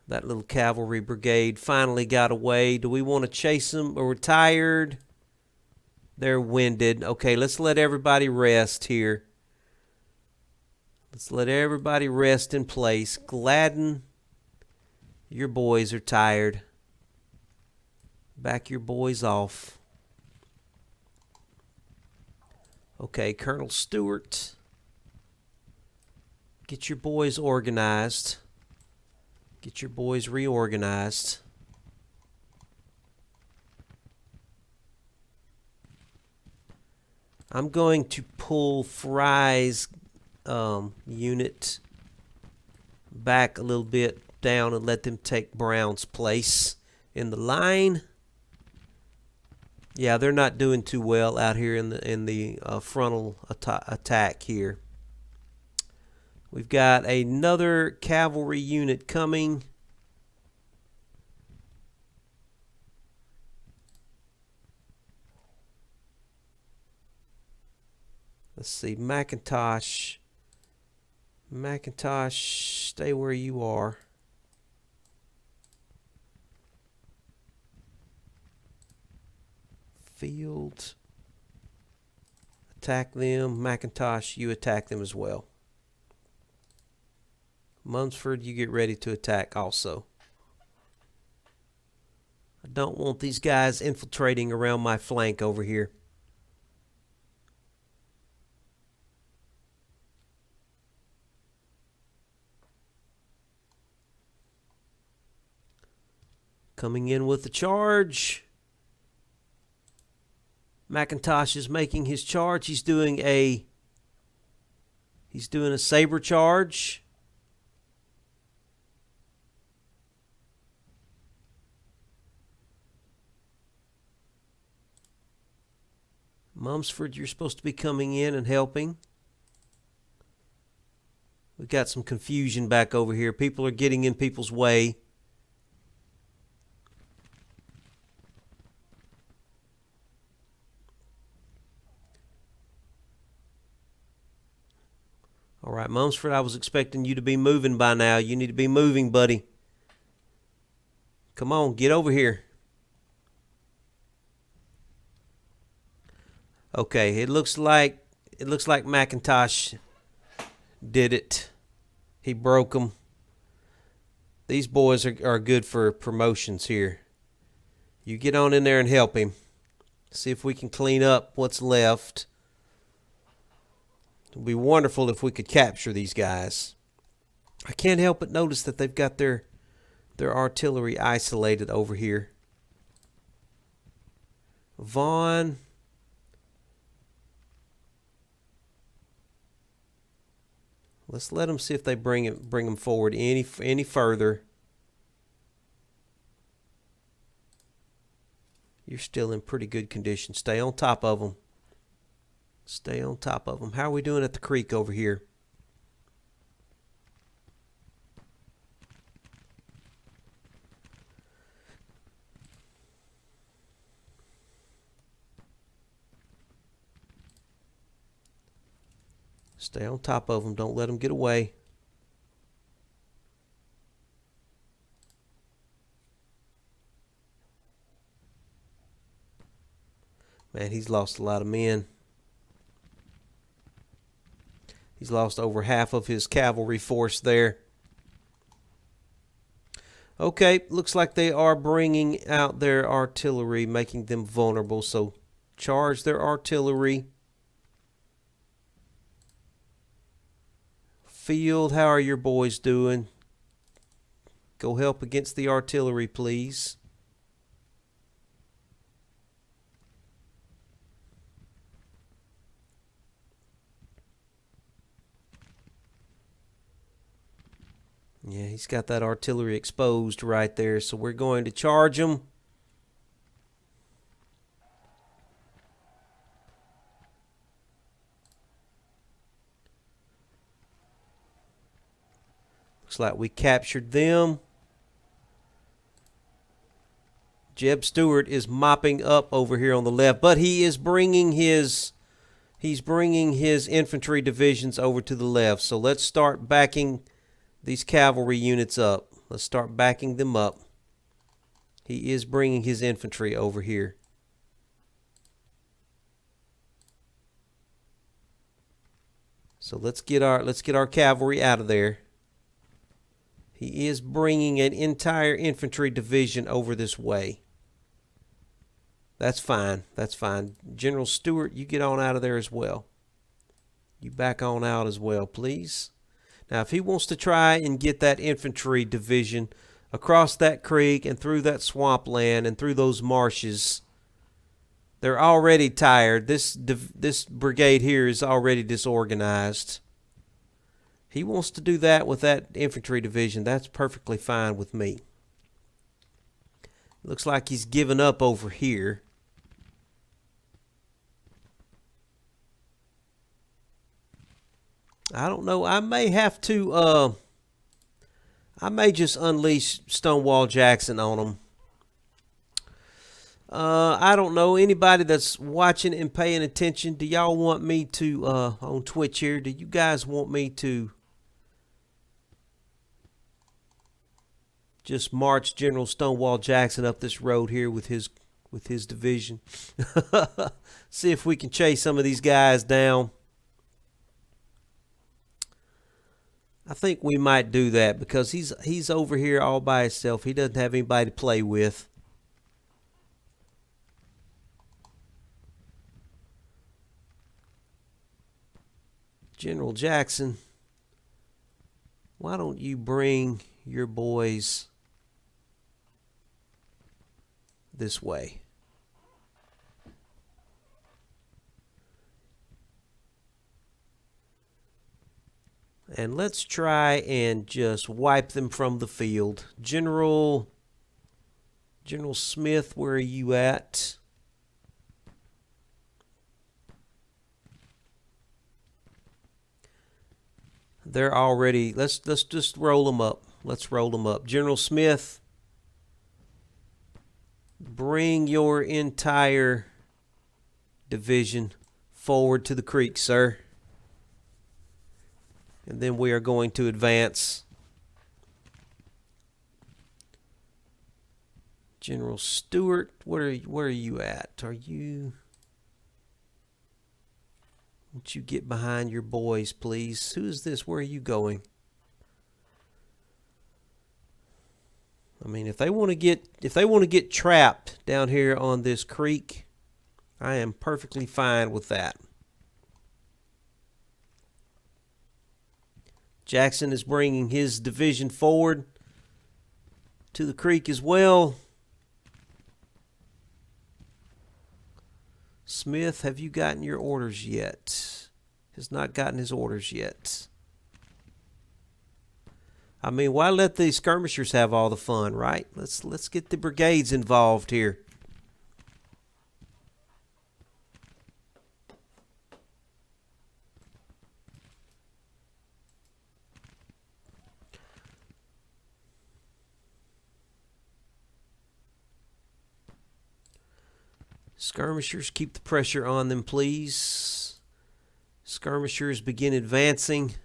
That little cavalry brigade finally got away. Do we want to chase them? Or we're tired? They're winded. Okay, let's let everybody rest here. Let's let everybody rest in place. Gladden, your boys are tired. Back your boys off. Okay, Colonel Stewart, get your boys organized. Get your boys reorganized. I'm going to pull Fry's unit back a little bit down and let them take Brown's place in the line. Yeah, they're not doing too well out here in the frontal attack here. We've got another cavalry unit coming. Let's see, McIntosh. McIntosh, stay where you are. Field. Attack them. McIntosh, you attack them as well. Munsford, you get ready to attack also. I don't want these guys infiltrating around my flank over here. Coming in with the charge. McIntosh is making his charge. He's doing a saber charge. Mumsford, you're supposed to be coming in and helping. We've got some confusion back over here. People are getting in people's way. All right, Mumsford, I was expecting you to be moving by now. You need to be moving, buddy. Come on, get over here. Okay, it looks like McIntosh did it. He broke them. These boys are good for promotions here. You get on in there and help him. See if we can clean up what's left. It would be wonderful if we could capture these guys. I can't help but notice that they've got their artillery isolated over here. Vaughn. Let's let them see if they bring them forward any further. You're still in pretty good condition. Stay on top of them. Stay on top of them. How are we doing at the creek over here? Stay on top of them. Don't let them get away. Man, he's lost a lot of men. He's lost over half of his cavalry force there. Okay, looks like they are bringing out their artillery, making them vulnerable. So charge their artillery. Field, how are your boys doing? Go help against the artillery, please. Yeah, he's got that artillery exposed right there, so we're going to charge him. Looks like we captured them. Jeb Stewart is mopping up over here on the left, but he is bringing his infantry divisions over to the left. So let's start backing these cavalry units up. Let's start backing them up. He is bringing his infantry over here. So let's get our cavalry out of there. He is bringing an entire infantry division over this way. That's fine. That's fine. General Stewart, you get on out of there as well. You back on out as well, please. Now, if he wants to try and get that infantry division across that creek and through that swampland and through those marshes, they're already tired. This brigade here is already disorganized. He wants to do that with that infantry division. That's perfectly fine with me. Looks like he's given up over here. I don't know. I may have to, I may just unleash Stonewall Jackson on him. I don't know. Anybody that's watching and paying attention, do y'all want me to, on Twitch here, do you guys want me to just march General Stonewall Jackson up this road here with his division? See if we can chase some of these guys down. I think we might do that because he's over here all by himself. He doesn't have anybody to play with. General Jackson, why don't you bring your boys this way? And let's try and just wipe them from the field. General Smith, where are you at? They're already, let's just roll them up. Let's roll them up. General Smith, bring your entire division forward to the creek, sir. And then we are going to advance. General Stewart, where are you at? Are you? Won't you get behind your boys, please? Who is this? Where are you going? I mean, if they want to get trapped down here on this creek, I am perfectly fine with that. Jackson is bringing his division forward to the creek as well. Smith, have you gotten your orders yet? Has not gotten his orders yet. I mean, why let the skirmishers have all the fun, right? Let's get the brigades involved here. Skirmishers, keep the pressure on them, please. Skirmishers begin advancing.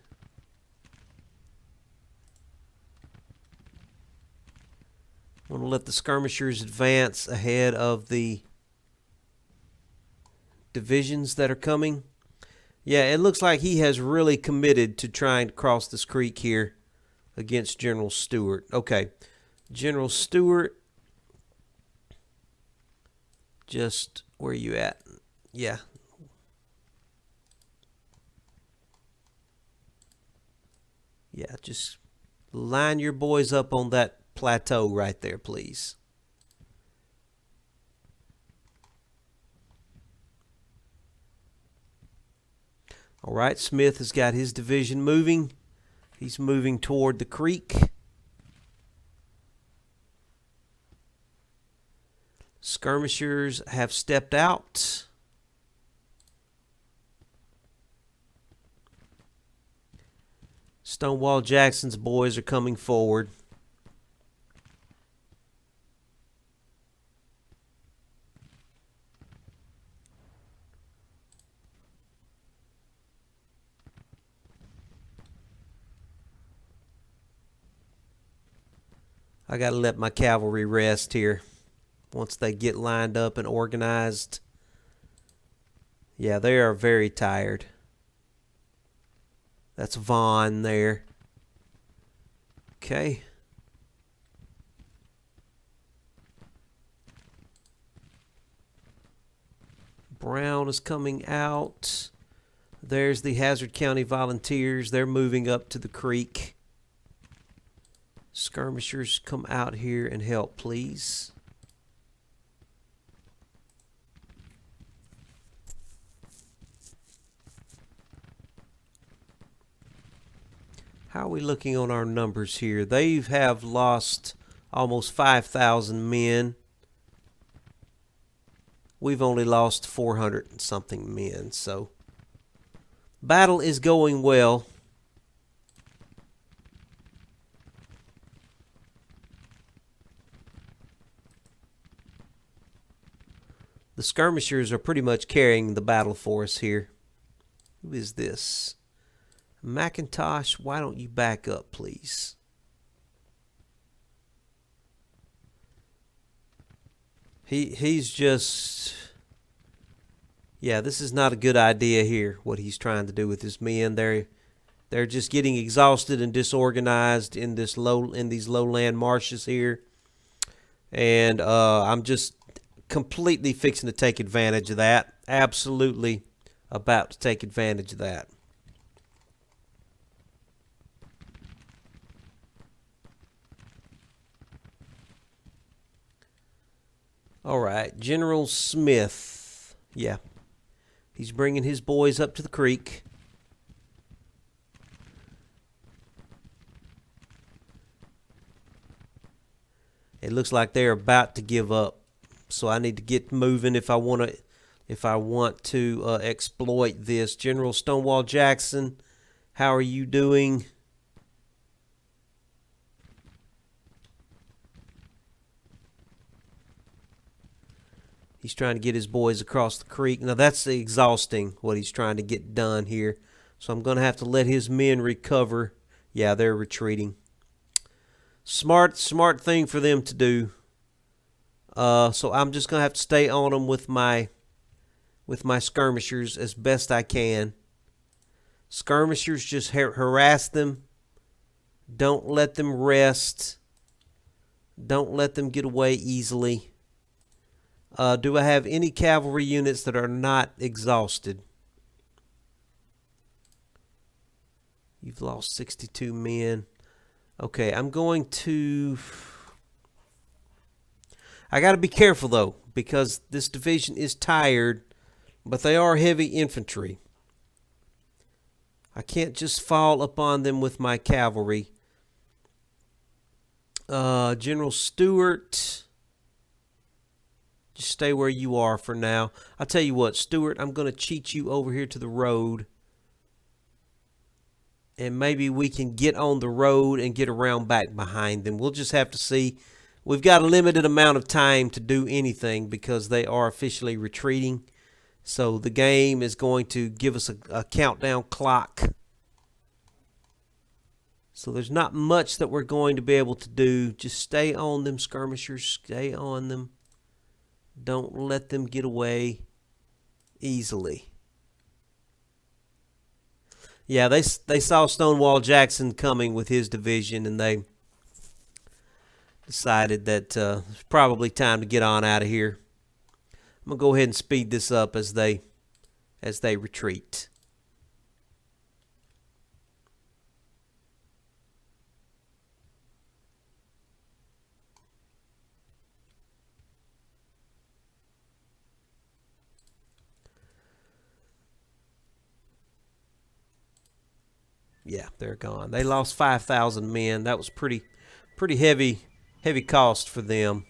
I want to let the skirmishers advance ahead of the divisions that are coming. Yeah, it looks like he has really committed to trying to cross this creek here against General Stewart. Okay, General Stewart, just where you at? Yeah. Yeah, just line your boys up on that plateau right there, please. All right, Smith has got his division moving. He's moving toward the creek. Skirmishers have stepped out. Stonewall Jackson's boys are coming forward. I got to let my cavalry rest here once they get lined up and organized. Yeah, they are very tired. That's Vaughn there. Okay. Brown is coming out. There's the Hazzard County Volunteers. They're moving up to the creek. Skirmishers, come out here and help, please. How are we looking on our numbers here? They have lost almost 5,000 men. We've only lost 400 and something men, so battle is going well. The skirmishers are pretty much carrying the battle for us here. Who is this? McIntosh, why don't you back up, please? He's just... Yeah, this is not a good idea here, what he's trying to do with his men. They're just getting exhausted and disorganized in these lowland marshes here. And I'm just completely fixing to take advantage of that. Absolutely about to take advantage of that. All right, General Smith. Yeah, he's bringing his boys up to the creek. It looks like they're about to give up. So I need to get moving if I want to exploit this. General Stonewall Jackson, how are you doing? He's trying to get his boys across the creek. Now that's exhausting what he's trying to get done here. So I'm going to have to let his men recover. Yeah, they're retreating. Smart thing for them to do. So I'm just going to have to stay on them with my skirmishers as best I can. Skirmishers, just harass them. Don't let them rest. Don't let them get away easily. Do I have any cavalry units that are not exhausted? You've lost 62 men. Okay, I'm going to... I got to be careful, though, because this division is tired, but they are heavy infantry. I can't just fall upon them with my cavalry. General Stewart, just stay where you are for now. I'll tell you what, Stewart, I'm going to cheat you over here to the road. And maybe we can get on the road and get around back behind them. We'll just have to see. We've got a limited amount of time to do anything because they are officially retreating. So the game is going to give us a countdown clock. So there's not much that we're going to be able to do. Just stay on them, skirmishers. Stay on them. Don't let them get away easily. Yeah, they saw Stonewall Jackson coming with his division, and they decided that it's probably time to get on out of here. I'm going to go ahead and speed this up as they retreat. Yeah, they're gone. They lost 5,000 men. That was pretty heavy cost for them.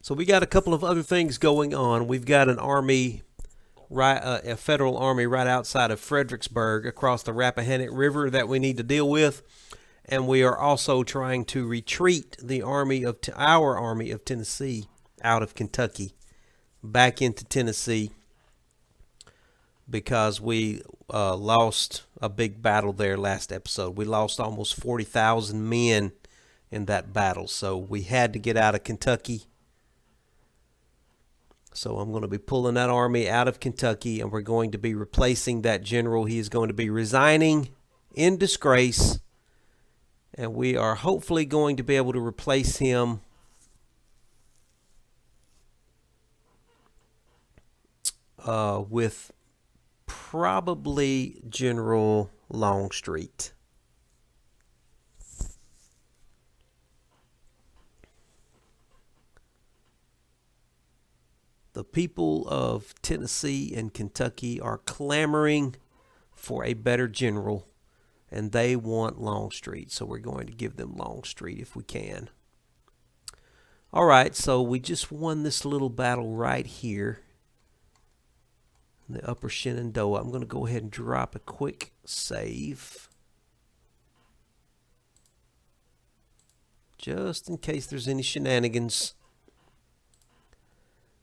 So we got a couple of other things going on. We've got an army, a federal army right outside of Fredericksburg across the Rappahannock River that we need to deal with. And we are also trying to retreat the our army of Tennessee out of Kentucky back into Tennessee because we lost a big battle there last episode. We lost almost 40,000 men in that battle. So we had to get out of Kentucky. So I'm going to be pulling that army out of Kentucky, and we're going to be replacing that general. He is going to be resigning in disgrace, and we are hopefully going to be able to replace him with probably General Longstreet. The people of Tennessee and Kentucky are clamoring for a better general, and they want Longstreet. So we're going to give them Longstreet if we can. All right, so we just won this little battle right here in the Upper Shenandoah. I'm going to go ahead and drop a quick save, just in case there's any shenanigans.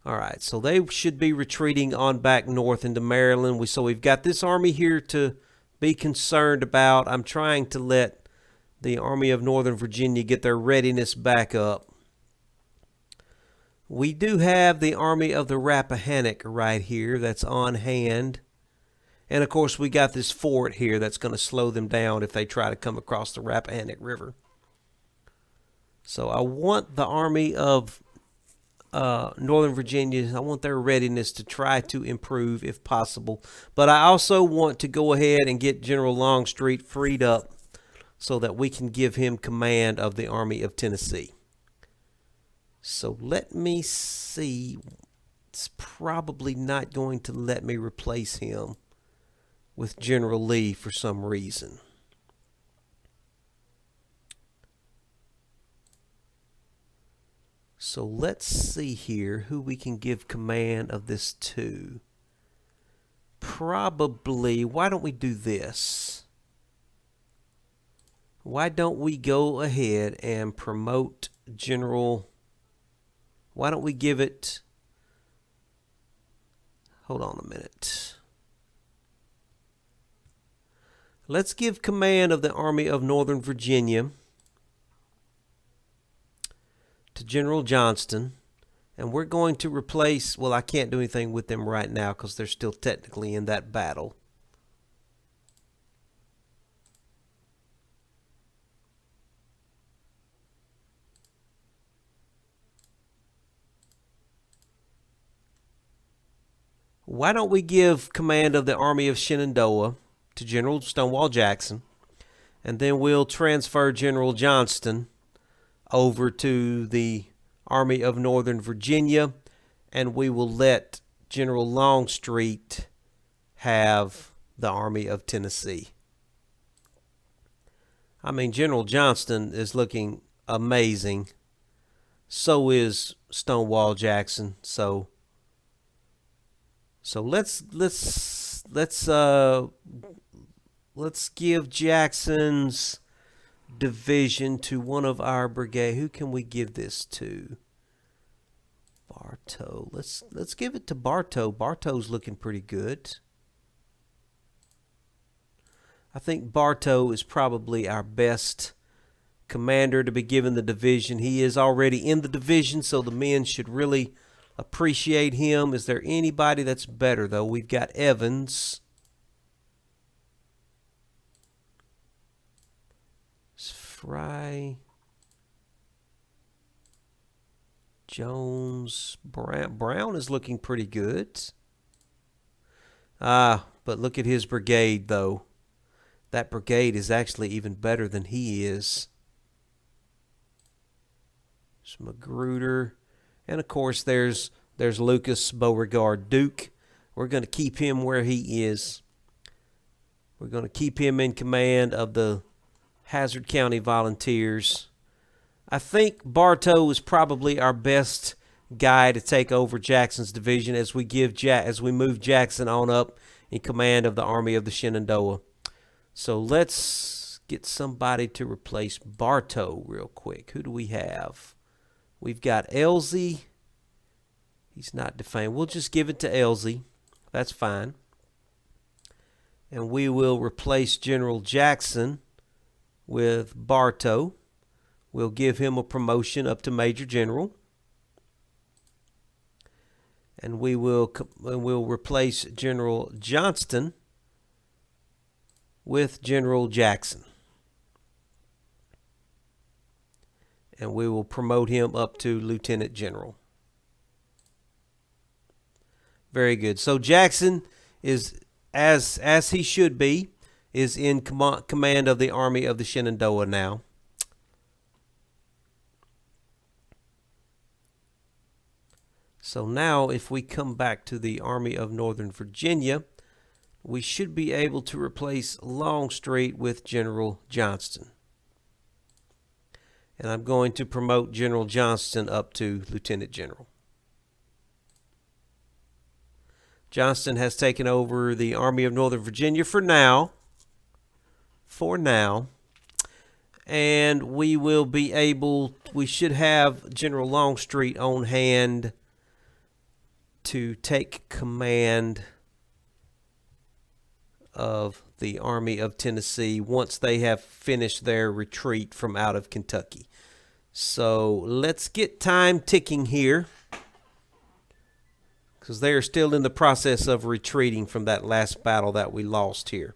All right, so they should be retreating on back north into Maryland. So we've got this army here to be concerned about. I'm trying to let the Army of Northern Virginia get their readiness back up. We do have the Army of the Rappahannock right here that's on hand. And, of course, we got this fort here that's going to slow them down if they try to come across the Rappahannock River. So I want the Army of Northern Virginia, I want their readiness to try to improve if possible. But I also want to go ahead and get General Longstreet freed up so that we can give him command of the Army of Tennessee. So let me see. It's probably not going to let me replace him with General Lee for some reason. So let's see here who we can give command of this to. Probably, why don't we do this? Why don't we go ahead and promote General... Why don't we give it... Hold on a minute. Let's give command of the Army of Northern Virginia to to General Johnston. And we're going to replace, well, I can't do anything with them right now because they're still technically in that battle. Why don't we give command of the Army of Shenandoah to General Stonewall Jackson, and then we'll transfer General Johnston over to the Army of Northern Virginia, and we will let General Longstreet have the Army of Tennessee. I mean, General Johnston is looking amazing. So is Stonewall Jackson. So let's give Jackson's division to one of our brigade. Who can we give this to? Bartow. Let's give it to Bartow. Bartow's looking pretty good. I think Bartow is probably our best commander to be given the division. He is already in the division, so the men should really appreciate him. Is there anybody that's better, though? We've got Evans. Fry. Jones. Brown is looking pretty good. But look at his brigade, though. That brigade is actually even better than he is. There's Magruder. And, of course, there's Lucas Beauregard Duke. We're going to keep him where he is. We're going to keep him in command of the Hazzard County Volunteers. I think Bartow is probably our best guy to take over Jackson's division as we move Jackson on up in command of the Army of the Shenandoah. So let's get somebody to replace Bartow real quick. Who do we have? We've got Elzey. He's not defamed. We'll just give it to Elzey. That's fine. And we will replace General Jackson with Bartow. We'll give him a promotion up to Major General. And we'll replace General Johnston with General Jackson. And we will promote him up to Lieutenant General. Very good. So Jackson is, as he should be, is in command of the Army of the Shenandoah now. So now if we come back to the Army of Northern Virginia, we should be able to replace Longstreet with General Johnston. And I'm going to promote General Johnston up to Lieutenant General. Johnston has taken over the Army of Northern Virginia for now. And we should have General Longstreet on hand to take command of the Army of Tennessee once they have finished their retreat from out of Kentucky. So let's get time ticking here, because they are still in the process of retreating from that last battle that we lost here.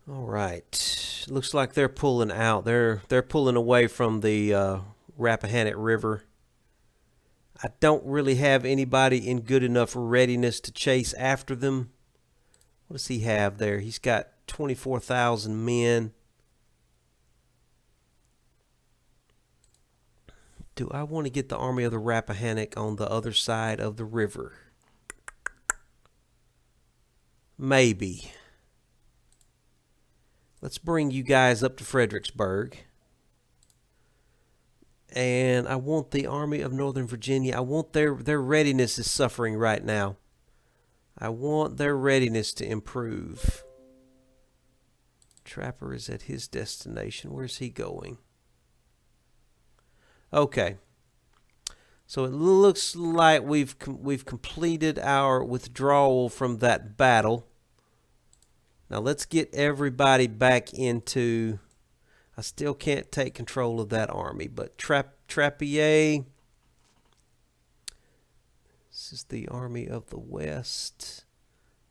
All right, looks like they're pulling out. They're pulling away from the Rappahannock River. I don't really have anybody in good enough readiness to chase after them. What does he have there? He's got 24,000 men. Do I want to get the Army of the Rappahannock on the other side of the river? Maybe. Let's bring you guys up to Fredericksburg. And I want the Army of Northern Virginia. I want their readiness is suffering right now. I want their readiness to improve. Trapper is at his destination. Where's he going? Okay. So it looks like we've completed our withdrawal from that battle. Now let's get everybody back into. I still can't take control of that army, but Trappier. This is the Army of the West.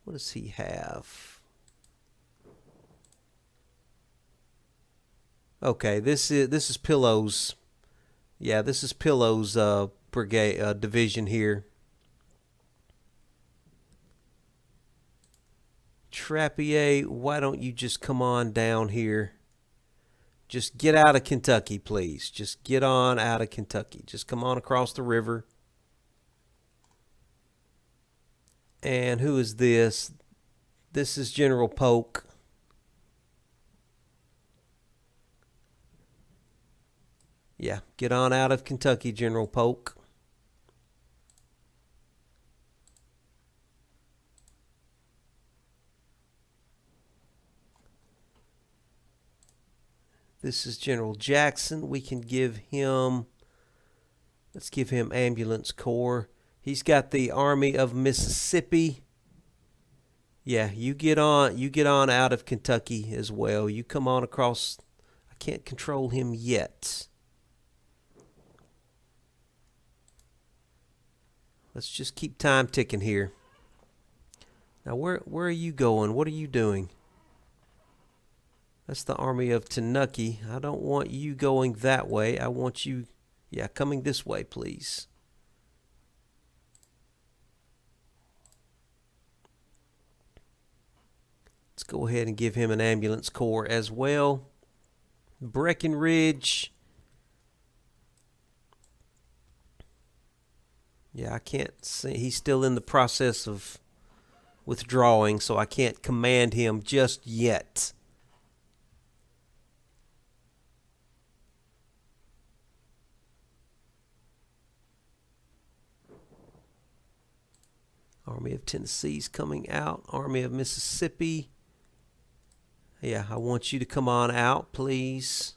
What does he have? Okay, this is Pillow's. Yeah, this is Pillow's brigade division here. Trappier, why don't you just come on down here? Just get out of Kentucky, please. Just get on out of Kentucky. Just come on across the river. And who is this? This is General Polk. Yeah, get on out of Kentucky, General Polk. This is General Jackson. We can give him, let's give him Ambulance Corps. He's got the Army of Mississippi. Yeah, you get on out of Kentucky as well. You come on across. I can't control him yet. Let's just keep time ticking here. Now, where are you going? What are you doing? That's the Army of Tanukki. I don't want you going that way. I want you, yeah, coming this way, please. Let's go ahead and give him an ambulance corps as well. Breckinridge. Yeah, I can't see. He's still in the process of withdrawing, so I can't command him just yet. Army of Tennessee's coming out. Army of Mississippi. Yeah, I want you to come on out, please.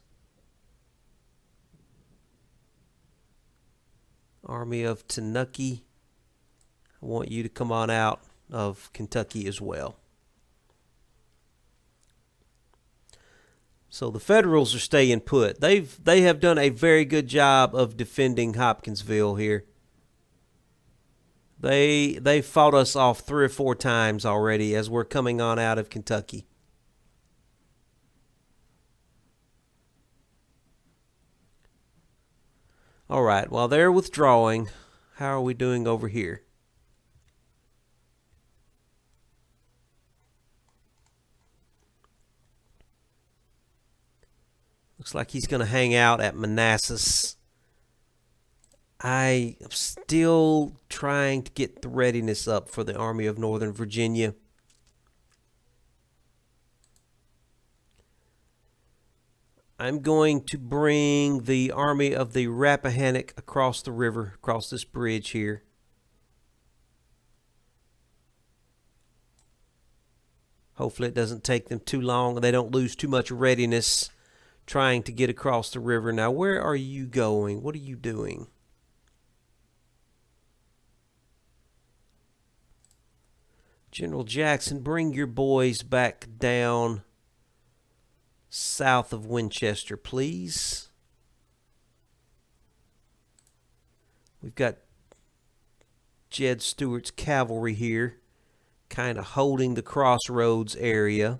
Army of Tanukki. I want you to come on out of Kentucky as well. So the Federals are staying put. They have done a very good job of defending Hopkinsville here. They fought us off 3 or 4 times already as we're coming on out of Kentucky. All right, while they're withdrawing, how are we doing over here? Looks like he's going to hang out at Manassas. I am still trying to get the readiness up for the Army of Northern Virginia. I'm going to bring the Army of the Rappahannock across the river, across this bridge here. Hopefully it doesn't take them too long and they don't lose too much readiness trying to get across the river. Now, where are you going? What are you doing? General Jackson, bring your boys back down south of Winchester, please. We've got Jed Stewart's cavalry here, kind of holding the crossroads area.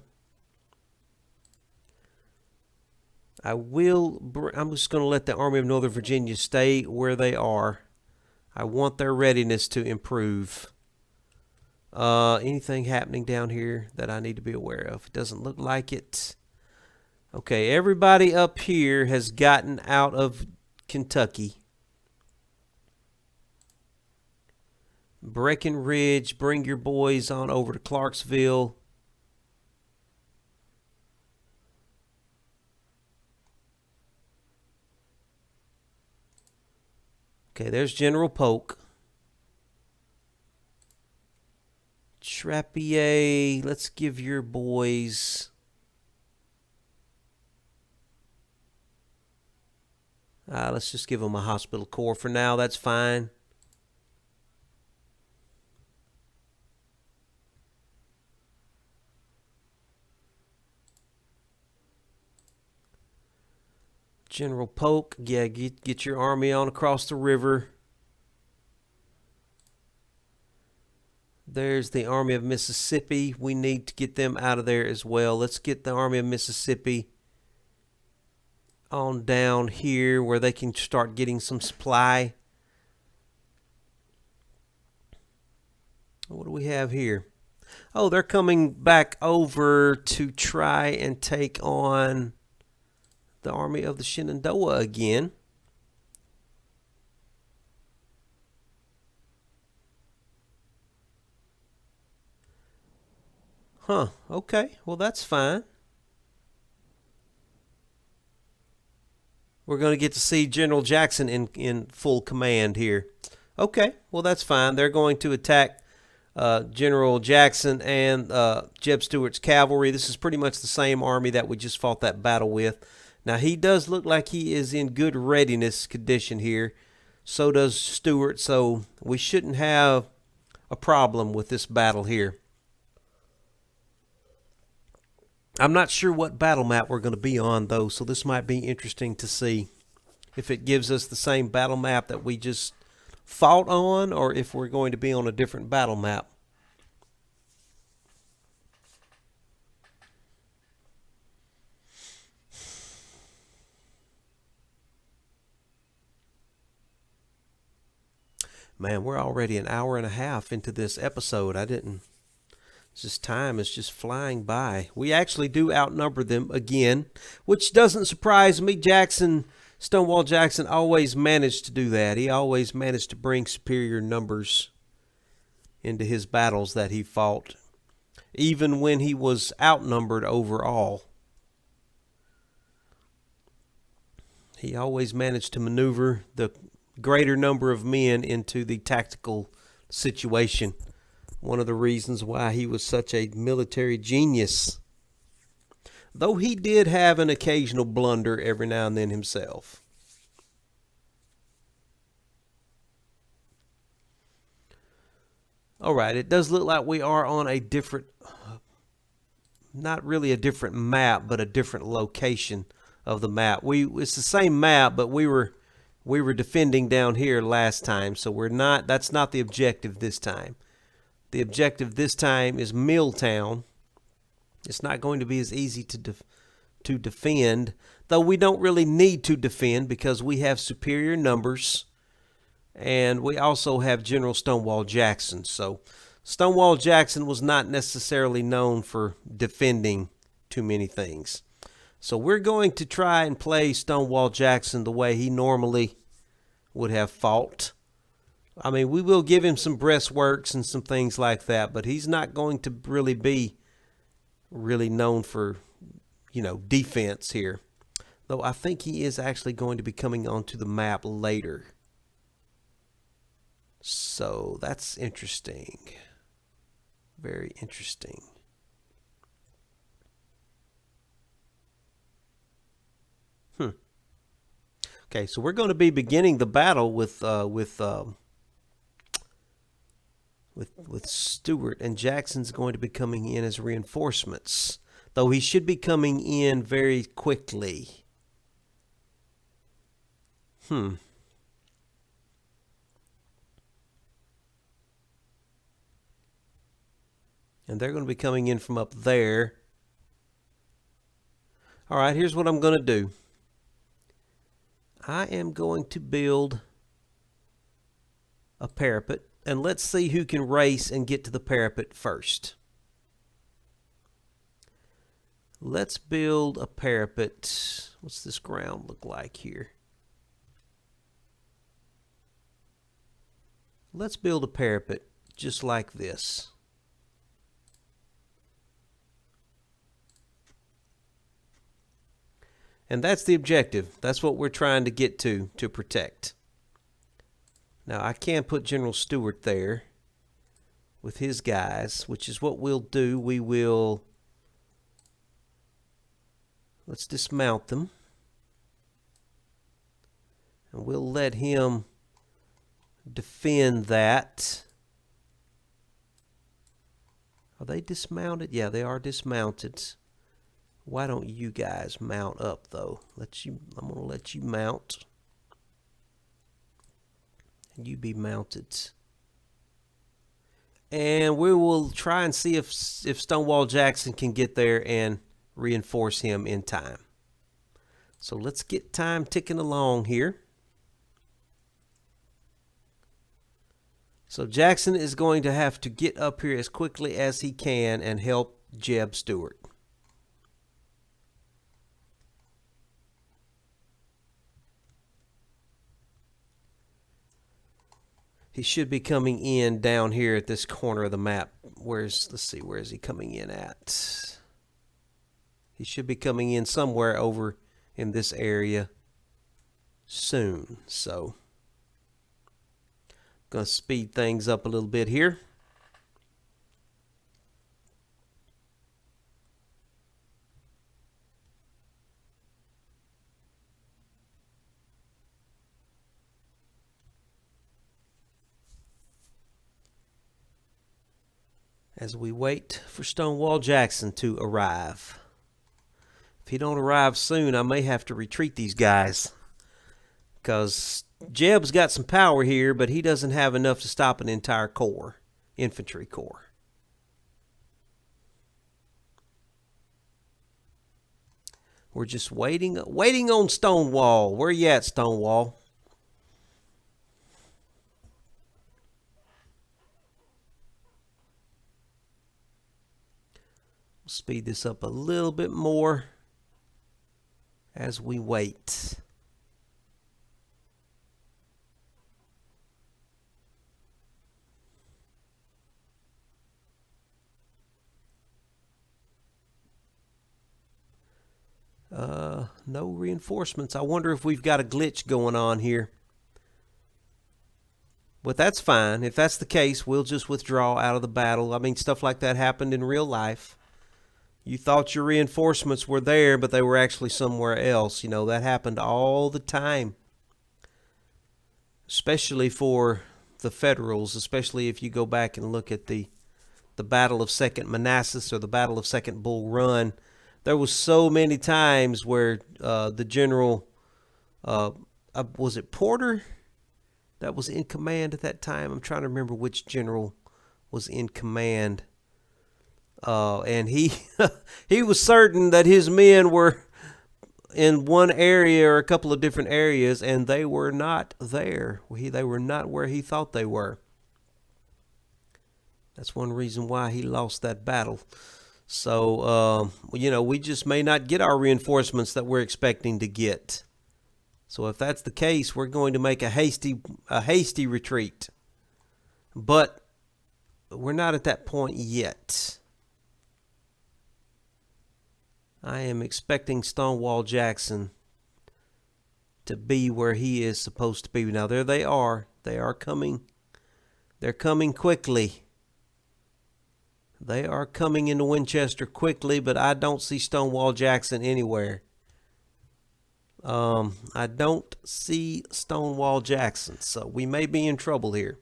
I'm just going to let the Army of Northern Virginia stay where they are. I want their readiness to improve. Anything happening down here that I need to be aware of? It doesn't look like it. Okay, everybody up here has gotten out of Kentucky. Breckinridge, bring your boys on over to Clarksville. Okay, there's General Polk. Trappier, let's give your boys... Let's just give them a hospital corps for now. That's fine. General Polk, yeah, get your army on across the river. There's the Army of Mississippi. We need to get them out of there as well. Let's get the Army of Mississippi on down here where they can start getting some supply. What do we have here? Oh, they're coming back over to try and take on the Army of the Shenandoah again. Huh, okay, well that's fine. We're going to get to see General Jackson in full command here. Okay, well that's fine. They're going to attack General Jackson and Jeb Stuart's cavalry. This is pretty much the same army that we just fought that battle with. Now he does look like he is in good readiness condition here. So does Stuart, so we shouldn't have a problem with this battle here. I'm not sure what battle map we're going to be on, though, so this might be interesting to see if it gives us the same battle map that we just fought on, or if we're going to be on a different battle map. Man, we're already an hour and a half into this episode. Just time is just flying by. We actually do outnumber them again, which doesn't surprise me. Stonewall Jackson always managed to do that. He always managed to bring superior numbers into his battles that he fought, even when he was outnumbered overall. He always managed to maneuver the greater number of men into the tactical situation. One of the reasons why he was such a military genius. Though he did have an occasional blunder every now and then himself. All right, it does look like we are on a different, not really a different map, but a different location of the map. It's the same map, but we were defending down here last time, so that's not the objective this time. The objective this time is Milltown. It's not going to be as easy to defend, though we don't really need to defend because we have superior numbers, and we also have General Stonewall Jackson. So Stonewall Jackson was not necessarily known for defending too many things. So we're going to try and play Stonewall Jackson the way he normally would have fought. I mean, we will give him some breastworks and some things like that, but he's not going to really be known for, defense here. Though I think he is actually going to be coming onto the map later. So that's interesting. Very interesting. Okay, so we're going to be beginning the battle with Stuart, and Jackson's going to be coming in as reinforcements, though he should be coming in very quickly. And they're going to be coming in from up there. All right, here's what I'm going to do. I am going to build a parapet, and let's see who can race and get to the parapet first. Let's build a parapet. What's this ground look like here? Let's build a parapet just like this. And that's the objective. That's what we're trying to get to protect. Now, I can put General Stuart there with his guys, which is what we'll do. Let's dismount them. And we'll let him defend that. Are they dismounted? Yeah, they are dismounted. Why don't you guys mount up, though? I'm going to let you mount. And you be mounted. And we will try and see if Stonewall Jackson can get there and reinforce him in time. So let's get time ticking along here. So Jackson is going to have to get up here as quickly as he can and help Jeb Stewart. He should be coming in down here at this corner of the map. Let's see, where is he coming in at? He should be coming in somewhere over in this area soon. So, going to speed things up a little bit here. As we wait for Stonewall Jackson to arrive. If he don't arrive soon, I may have to retreat these guys. Because Jeb's got some power here, but he doesn't have enough to stop an entire corps, infantry corps. We're just waiting on Stonewall. Where you at, Stonewall? We'll speed this up a little bit more as we wait. No reinforcements. I wonder if we've got a glitch going on here. But that's fine. If that's the case, we'll just withdraw out of the battle. I mean, stuff like that happened in real life. You thought your reinforcements were there, but they were actually somewhere else. You know, that happened all the time. Especially for the Federals, especially if you go back and look at the Battle of Second Manassas or the Battle of Second Bull Run. There was so many times where the general, was it Porter that was in command at that time? I'm trying to remember which general was in command. And he he was certain that his men were in one area or a couple of different areas, and they were not there. They were not where he thought they were. That's one reason why he lost that battle. So, you know, we just may not get our reinforcements that we're expecting to get. So if that's the case, we're going to make a hasty retreat. But we're not at that point yet. I am expecting Stonewall Jackson to be where he is supposed to be. Now, there they are. They are coming. They're coming quickly. They are coming into Winchester quickly, but I don't see Stonewall Jackson anywhere. I don't see Stonewall Jackson, so we may be in trouble here.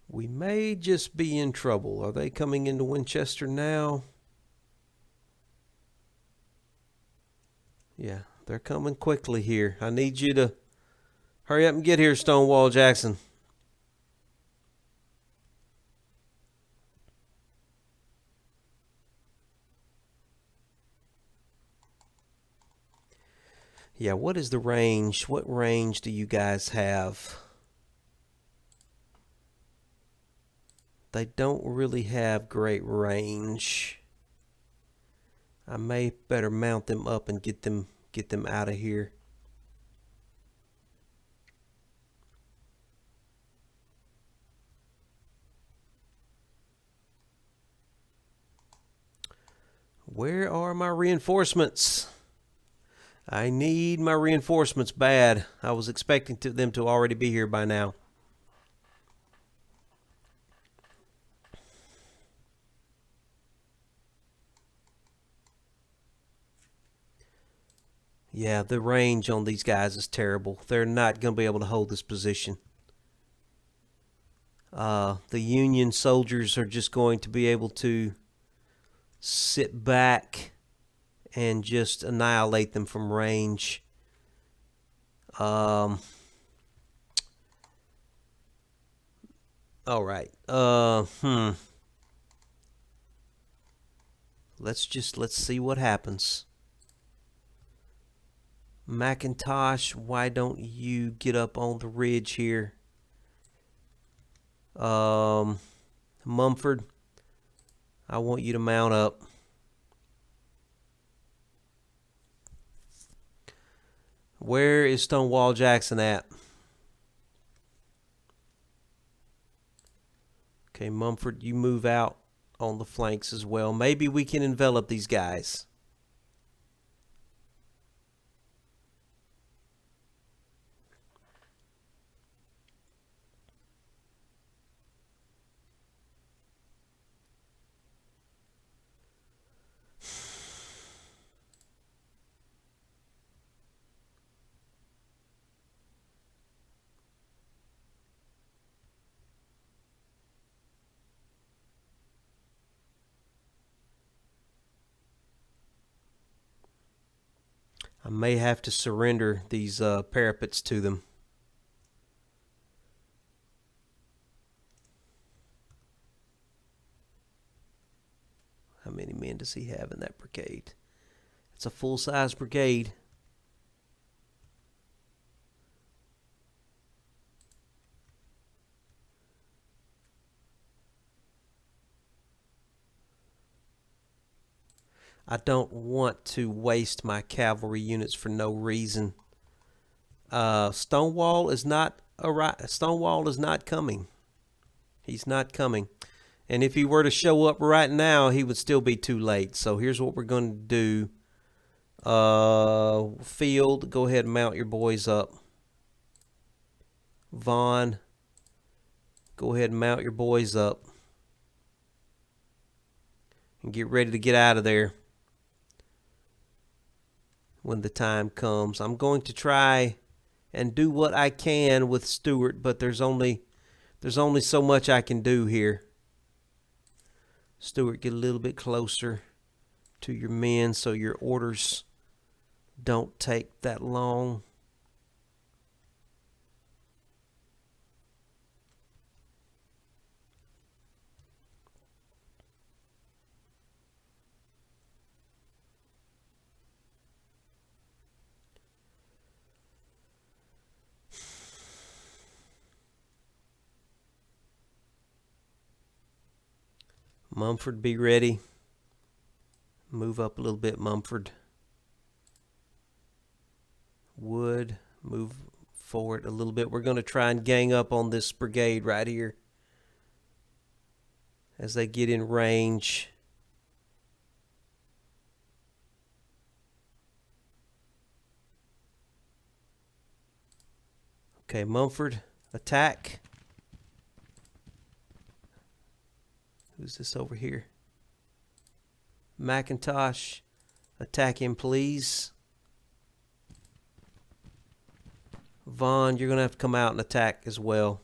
We may just be in trouble. Are they coming into Winchester now? Yeah, they're coming quickly here. I need you to hurry up and get here, Stonewall Jackson. Yeah, what is the range? What range do you guys have? They don't really have great range. I may better mount them up and get them out of here. Where are my reinforcements? I need my reinforcements bad. I was expecting them to already be here by now. Yeah, the range on these guys is terrible. They're not going to be able to hold this position. The Union soldiers are just going to be able to sit back and just annihilate them from range. All right. Let's see what happens. McIntosh, why don't you get up on the ridge here? Mumford, I want you to mount up. Where is Stonewall Jackson at? Okay, Mumford, you move out on the flanks as well. Maybe we can envelop these guys. I may have to surrender these parapets to them. How many men does he have in that brigade? It's a full-size brigade. I don't want to waste my cavalry units for no reason. Stonewall is not coming. He's not coming. And if he were to show up right now, he would still be too late. So here's what we're going to do. Field, go ahead and mount your boys up. Vaughn, go ahead and mount your boys up. And get ready to get out of there when the time comes. I'm going to try and do what I can with Stuart, but there's only so much I can do here. Stuart, get a little bit closer to your men so your orders don't take that long. Mumford, be ready. Move up a little bit, Mumford. Wood, move forward a little bit. We're going to try and gang up on this brigade right here as they get in range. Okay, Mumford, attack. Who's this over here? McIntosh, attack him, please. Vaughn, you're going to have to come out and attack as well.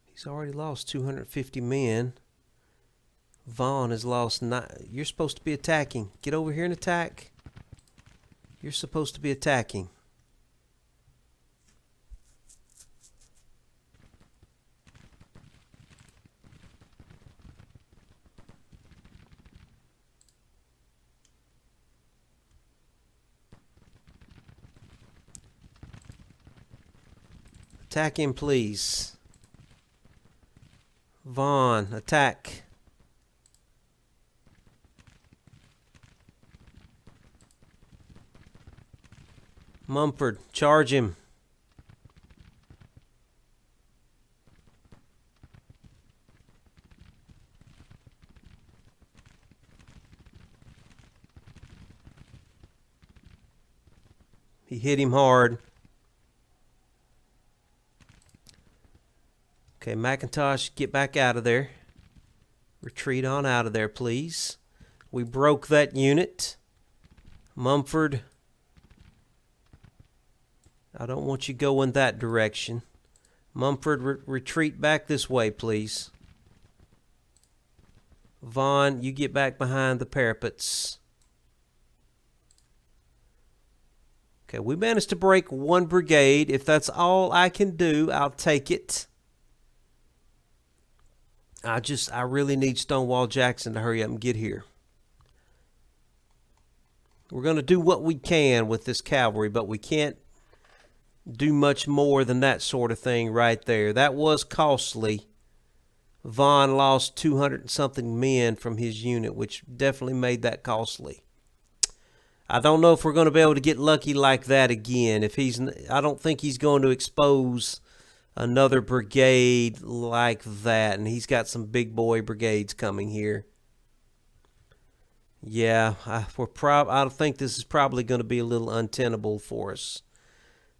He's already lost 250 men. Vaughn has lost 9. You're supposed to be attacking. Get over here and attack. You're supposed to be attacking. Attack him, please. Vaughn, attack. Mumford, charge him. He hit him hard. Okay, McIntosh, get back out of there. Retreat on out of there, please. We broke that unit. Mumford, I don't want you going that direction. Mumford, retreat back this way, please. Vaughn, you get back behind the parapets. Okay, we managed to break one brigade. If that's all I can do, I'll take it. I really need Stonewall Jackson to hurry up and get here. We're going to do what we can with this cavalry, but we can't do much more than that sort of thing right there. That was costly. Vaughn lost 200 and something men from his unit, which definitely made that costly. I don't know if we're going to be able to get lucky like that again. I don't think he's going to expose another brigade like that, and he's got some big boy brigades coming here. Yeah, I think this is probably going to be a little untenable for us.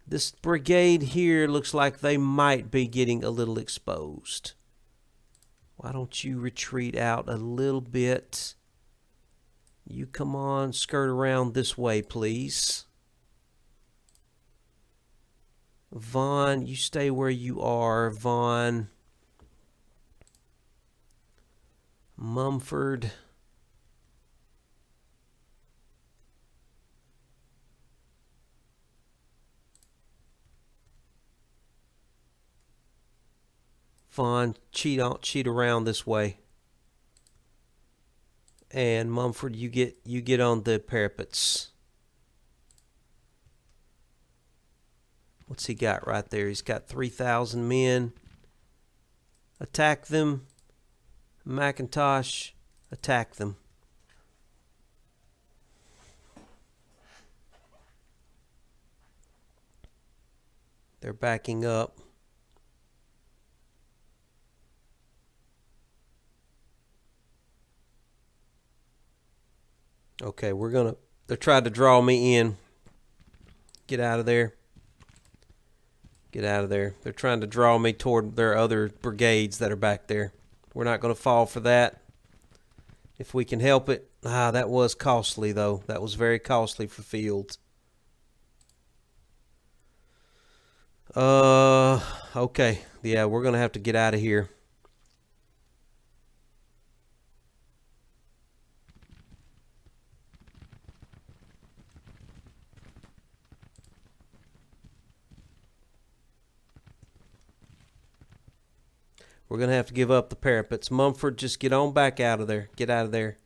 This brigade here looks like they might be getting a little exposed. Why don't you retreat out a little bit? You come on, skirt around this way, please. Vaughn, you stay where you are. Vaughn. Mumford. Vaughn, cheat around this way. And Mumford, you get on the parapets. What's he got right there? He's got 3,000 men. Attack them. McIntosh, attack them. They're backing up. Okay, they're trying to draw me in. Get out of there. Get out of there. They're trying to draw me toward their other brigades that are back there. We're not going to fall for that if we can help it. That was costly, though. That was very costly for Fields. Okay. Yeah, we're going to have to get out of here. We're going to have to give up the parapets. Mumford, just get on back out of there. Get out of there.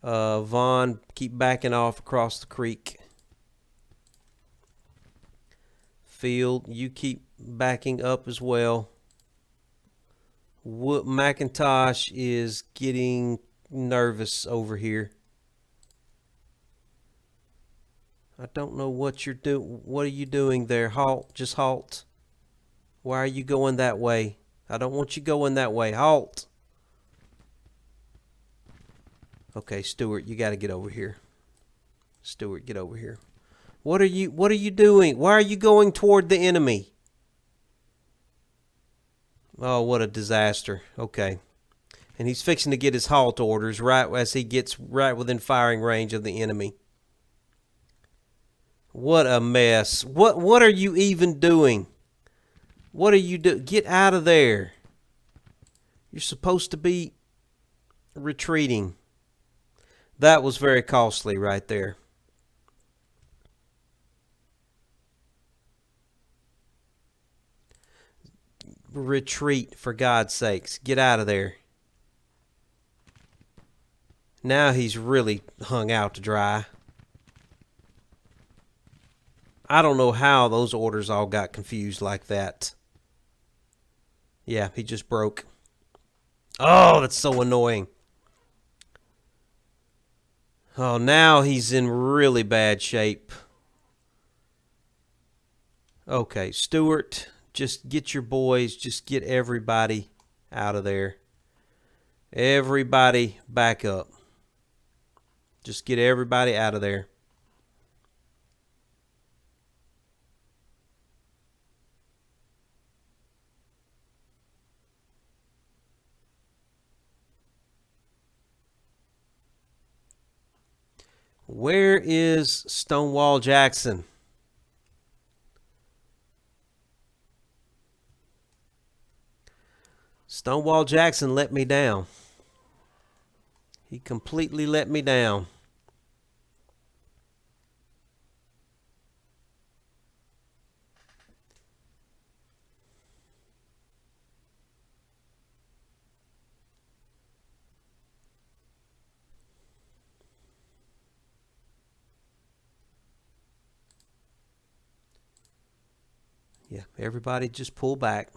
Vaughn, keep backing off across the creek. Field, you keep backing up as well. McIntosh is getting nervous over here. I don't know what you're doing. What are you doing there? Halt. Just halt. Why are you going that way? I don't want you going that way. Halt. Okay, Stewart, you got to get over here. Stewart, get over here. What are you doing? Why are you going toward the enemy? Oh, what a disaster. Okay. And he's fixing to get his halt orders right as he gets right within firing range of the enemy. What a mess. What are you even doing? What are you doing? Get out of there. You're supposed to be retreating. That was very costly right there. Retreat, for God's sakes. Get out of there. Now he's really hung out to dry. I don't know how those orders all got confused like that. Yeah, he just broke. Oh, that's so annoying. Oh, now he's in really bad shape. Okay, Stewart, just get your boys, just get everybody out of there. Everybody back up. Just get everybody out of there. Where is Stonewall Jackson? Stonewall Jackson let me down. He completely let me down. Yeah, everybody just pull back.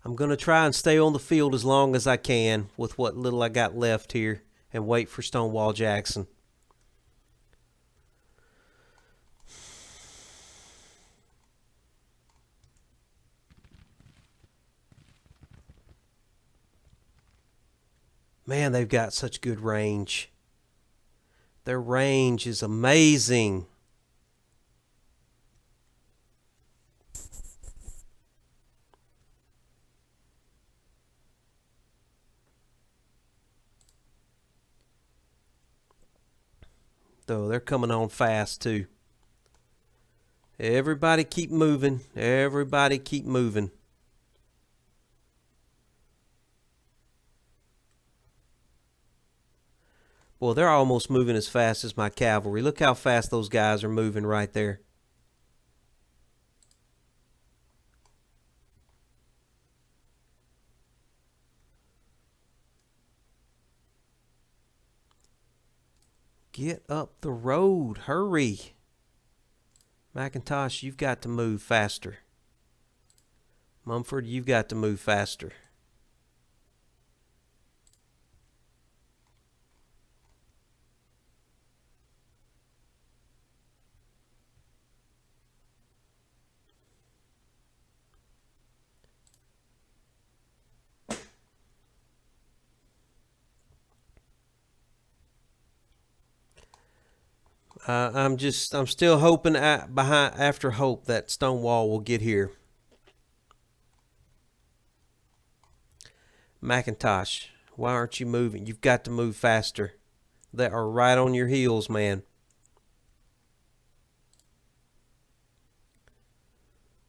I'm going to try and stay on the field as long as I can with what little I got left here and wait for Stonewall Jackson. Man, they've got such good range. Their range is amazing. Though they're coming on fast too. Everybody keep moving. Everybody keep moving. Well, they're almost moving as fast as my cavalry. Look how fast those guys are moving right there. Get up the road. Hurry. McIntosh, you've got to move faster. Mumford, you've got to move faster. I'm still hoping after hope that Stonewall will get here. McIntosh, why aren't you moving? You've got to move faster. They are right on your heels, man.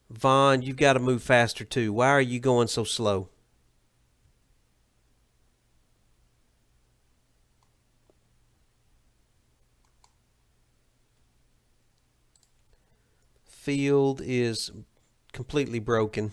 Vaughn, you've got to move faster too. Why are you going so slow? Field is completely broken.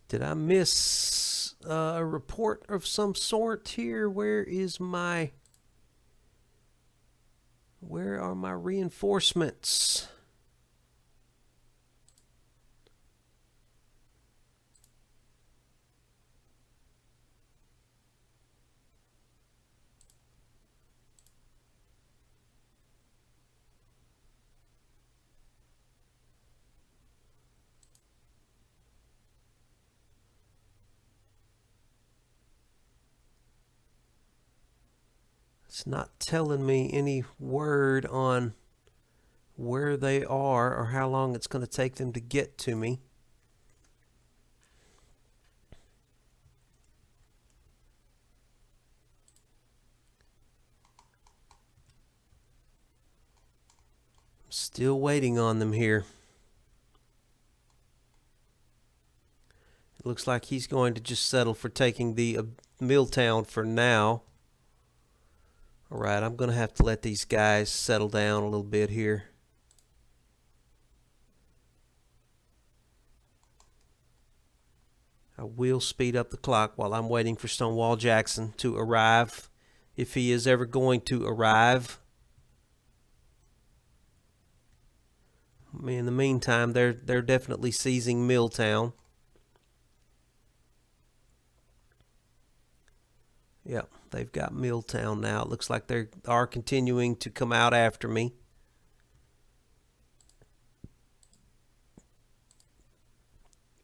Did I miss a report of some sort here? Where are my reinforcements? It's not telling me any word on where they are or how long it's going to take them to get to me. I'm still waiting on them here. It looks like he's going to just settle for taking the Milltown for now. All right, I'm going to have to let these guys settle down a little bit here. I will speed up the clock while I'm waiting for Stonewall Jackson to arrive, if he is ever going to arrive. In the meantime, they're definitely seizing Milltown. Yep, they've got Milltown now. It looks like they are continuing to come out after me.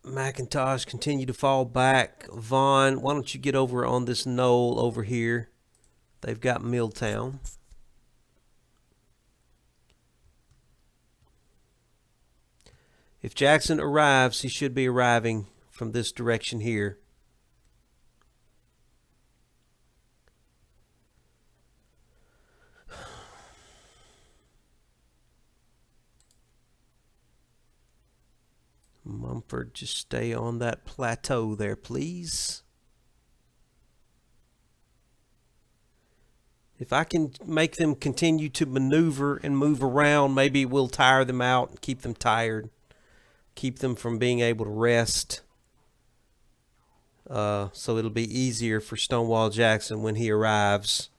McIntosh continue to fall back. Vaughn, why don't you get over on this knoll over here? They've got Milltown. If Jackson arrives, he should be arriving from this direction here. Mumford, just stay on that plateau there, please. If I can make them continue to maneuver and move around, maybe we'll tire them out and keep them tired. Keep them from being able to rest. So it'll be easier for Stonewall Jackson when he arrives.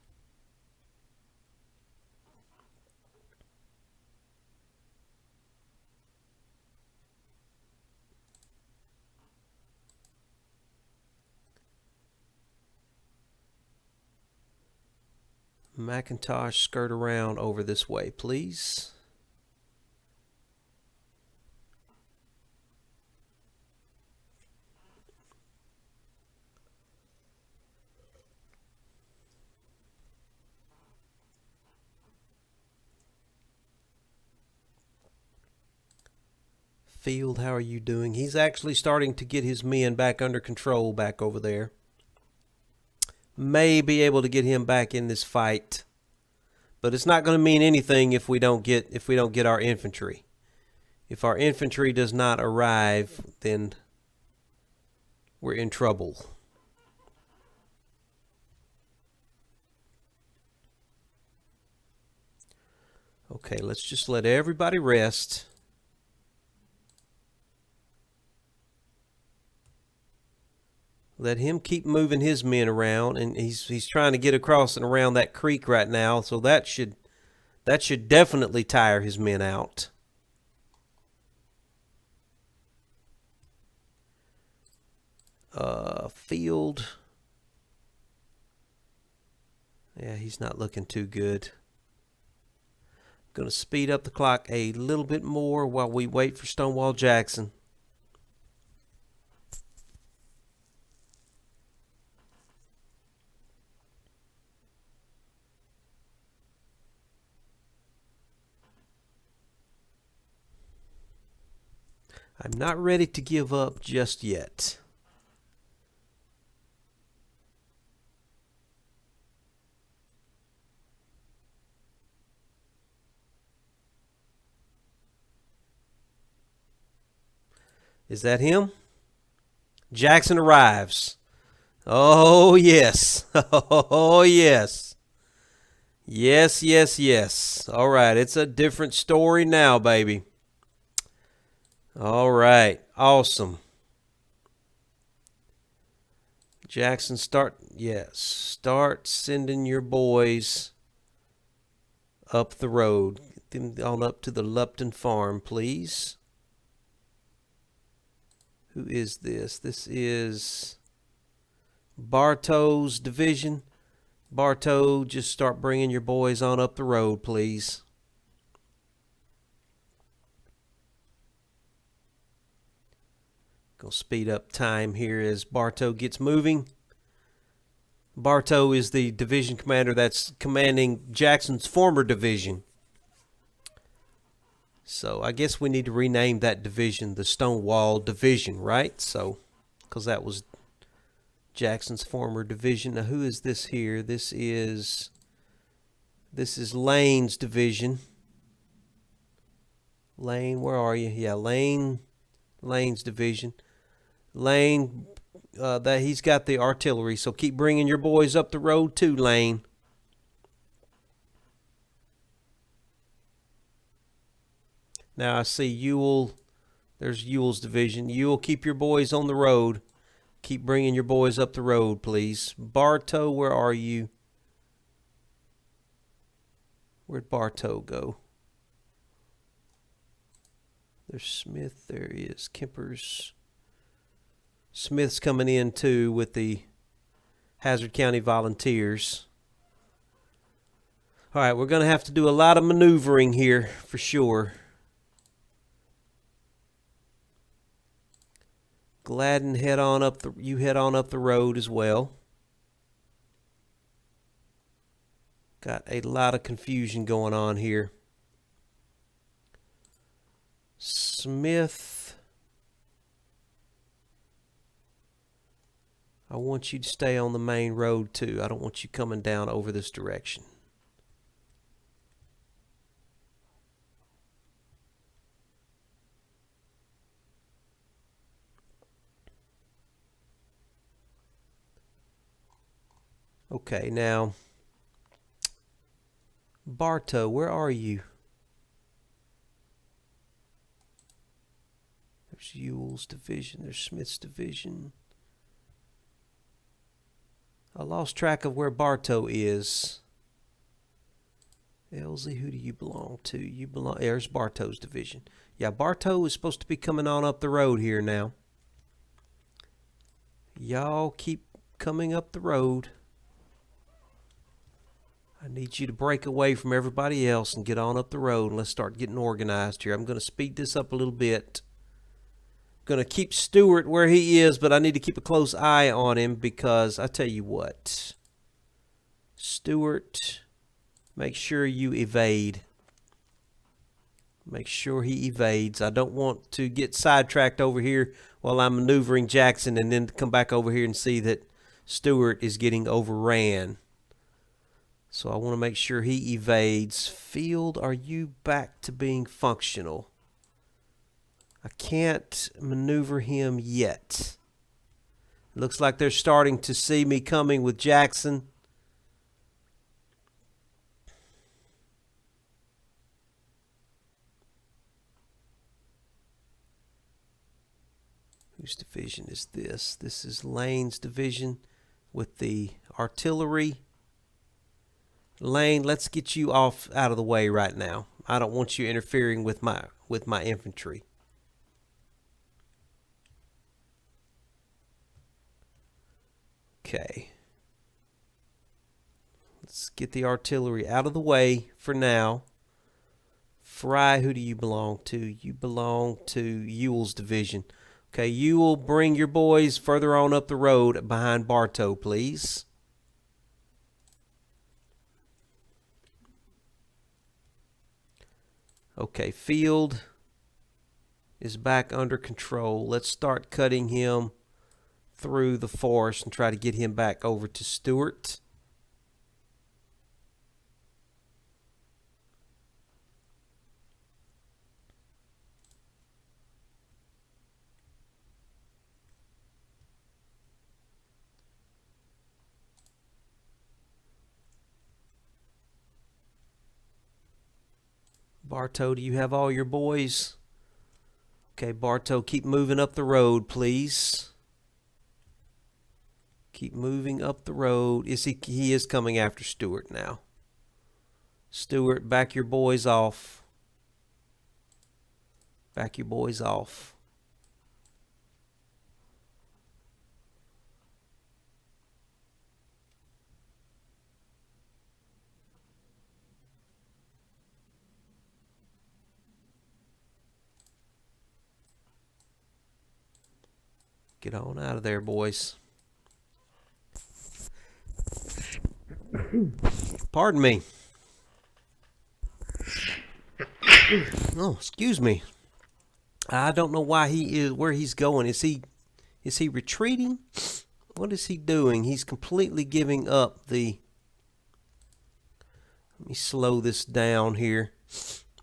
McIntosh, skirt around over this way, please. Field, how are you doing? He's actually starting to get his men back under control back over there. May be able to get him back in this fight, but it's not going to mean anything if we don't get our infantry. If our infantry does not arrive, then we're in trouble. Okay, let's just let everybody rest. Let him keep moving his men around, and he's trying to get across and around that creek right now, so that should definitely tire his men out. Field. Yeah, he's not looking too good. Going to speed up the clock a little bit more while we wait for Stonewall Jackson. I'm not ready to give up just yet. Is that him? Jackson arrives. Oh, yes. Oh, yes. Yes, yes, yes. All right, it's a different story now, baby. All right, awesome. Jackson, start sending your boys up the road. Get them on up to the Lupton farm, please. Who is this? This is Bartow's division. Bartow, just start bringing your boys on up the road, please. Gonna speed up time here as Bartow gets moving. Bartow is the division commander that's commanding Jackson's former division. So I guess we need to rename that division the Stonewall Division, right? So, because that was Jackson's former division. Now, who is this here? This is Lane's division. Lane, where are you? Yeah, Lane's division. Lane, that he's got the artillery, so keep bringing your boys up the road too, Lane. Now I see Ewell. There's Ewell's division. Ewell, keep your boys on the road. Keep bringing your boys up the road, please. Bartow, where are you? Where'd Bartow go? There's Smith. There he is. Kemper's. Smith's coming in too with the Hazzard County Volunteers. All right, we're going to have to do a lot of maneuvering here for sure. Gladden, head on up the road as well. Got a lot of confusion going on here. Smith, I want you to stay on the main road too. I don't want you coming down over this direction. Okay, now, Bartow, where are you? There's Ewell's division. There's Smith's division. I lost track of where Bartow is. Elsie, who do you belong to? You belong. There's Bartow's division. Yeah, Bartow is supposed to be coming on up the road here now. Y'all keep coming up the road. I need you to break away from everybody else and get on up the road, and let's start getting organized here. I'm going to speed this up a little bit. I'm going to keep Stewart where he is, but I need to keep a close eye on him because I tell you what. Stewart, make sure you evade. Make sure he evades. I don't want to get sidetracked over here while I'm maneuvering Jackson and then come back over here and see that Stewart is getting overran. So I want to make sure he evades. Field, are you back to being functional? I can't maneuver him yet. It looks like they're starting to see me coming with Jackson. Whose division is this? This is Lane's division with the artillery. Lane, let's get you off out of the way right now. I don't want you interfering with my infantry. Okay. Let's get the artillery out of the way for now. Fry, who do you belong to? You belong to Ewell's division. Okay, Ewell, bring your boys further on up the road behind Bartow, please. Okay, Field is back under control. Let's start cutting him through the forest and try to get him back over to Stewart. Bartow, do you have all your boys? Okay, Bartow, keep moving up the road, please. Keep moving up the road. He is coming after Stewart now. Stewart, back your boys off. Back your boys off. Get on out of there, boys. Pardon me. Oh, excuse me. I don't know why he is where he's going. Is he retreating? What is he doing? He's completely giving up the. Let me slow this down here.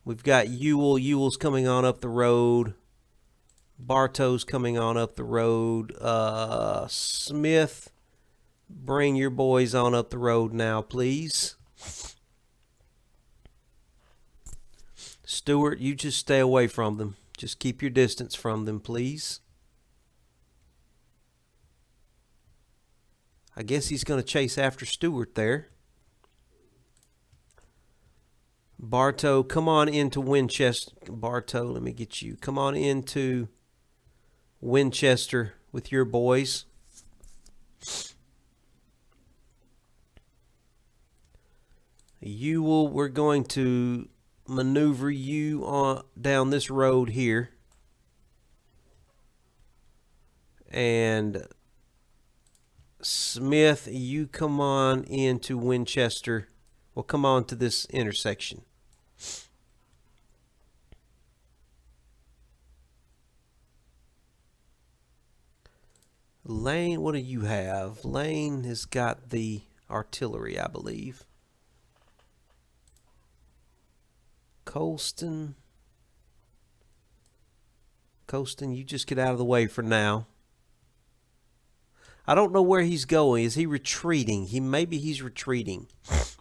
We've got Ewell. Ewell's coming on up the road. Bartow's coming on up the road. Smith, bring your boys on up the road now, please. Stewart, you just stay away from them. Just keep your distance from them, please. I guess he's going to chase after Stewart there. Bartow, come on into Winchester. Bartow, let me get you. Come on into Winchester with your boys. Ewell, we're going to maneuver you on down this road here. And Smith, you come on into Winchester. Well, come on to this intersection. Lane, what do you have? Lane has got the artillery, I believe. Colston, you just get out of the way for now. I don't know where he's going. Is he retreating? Maybe he's retreating.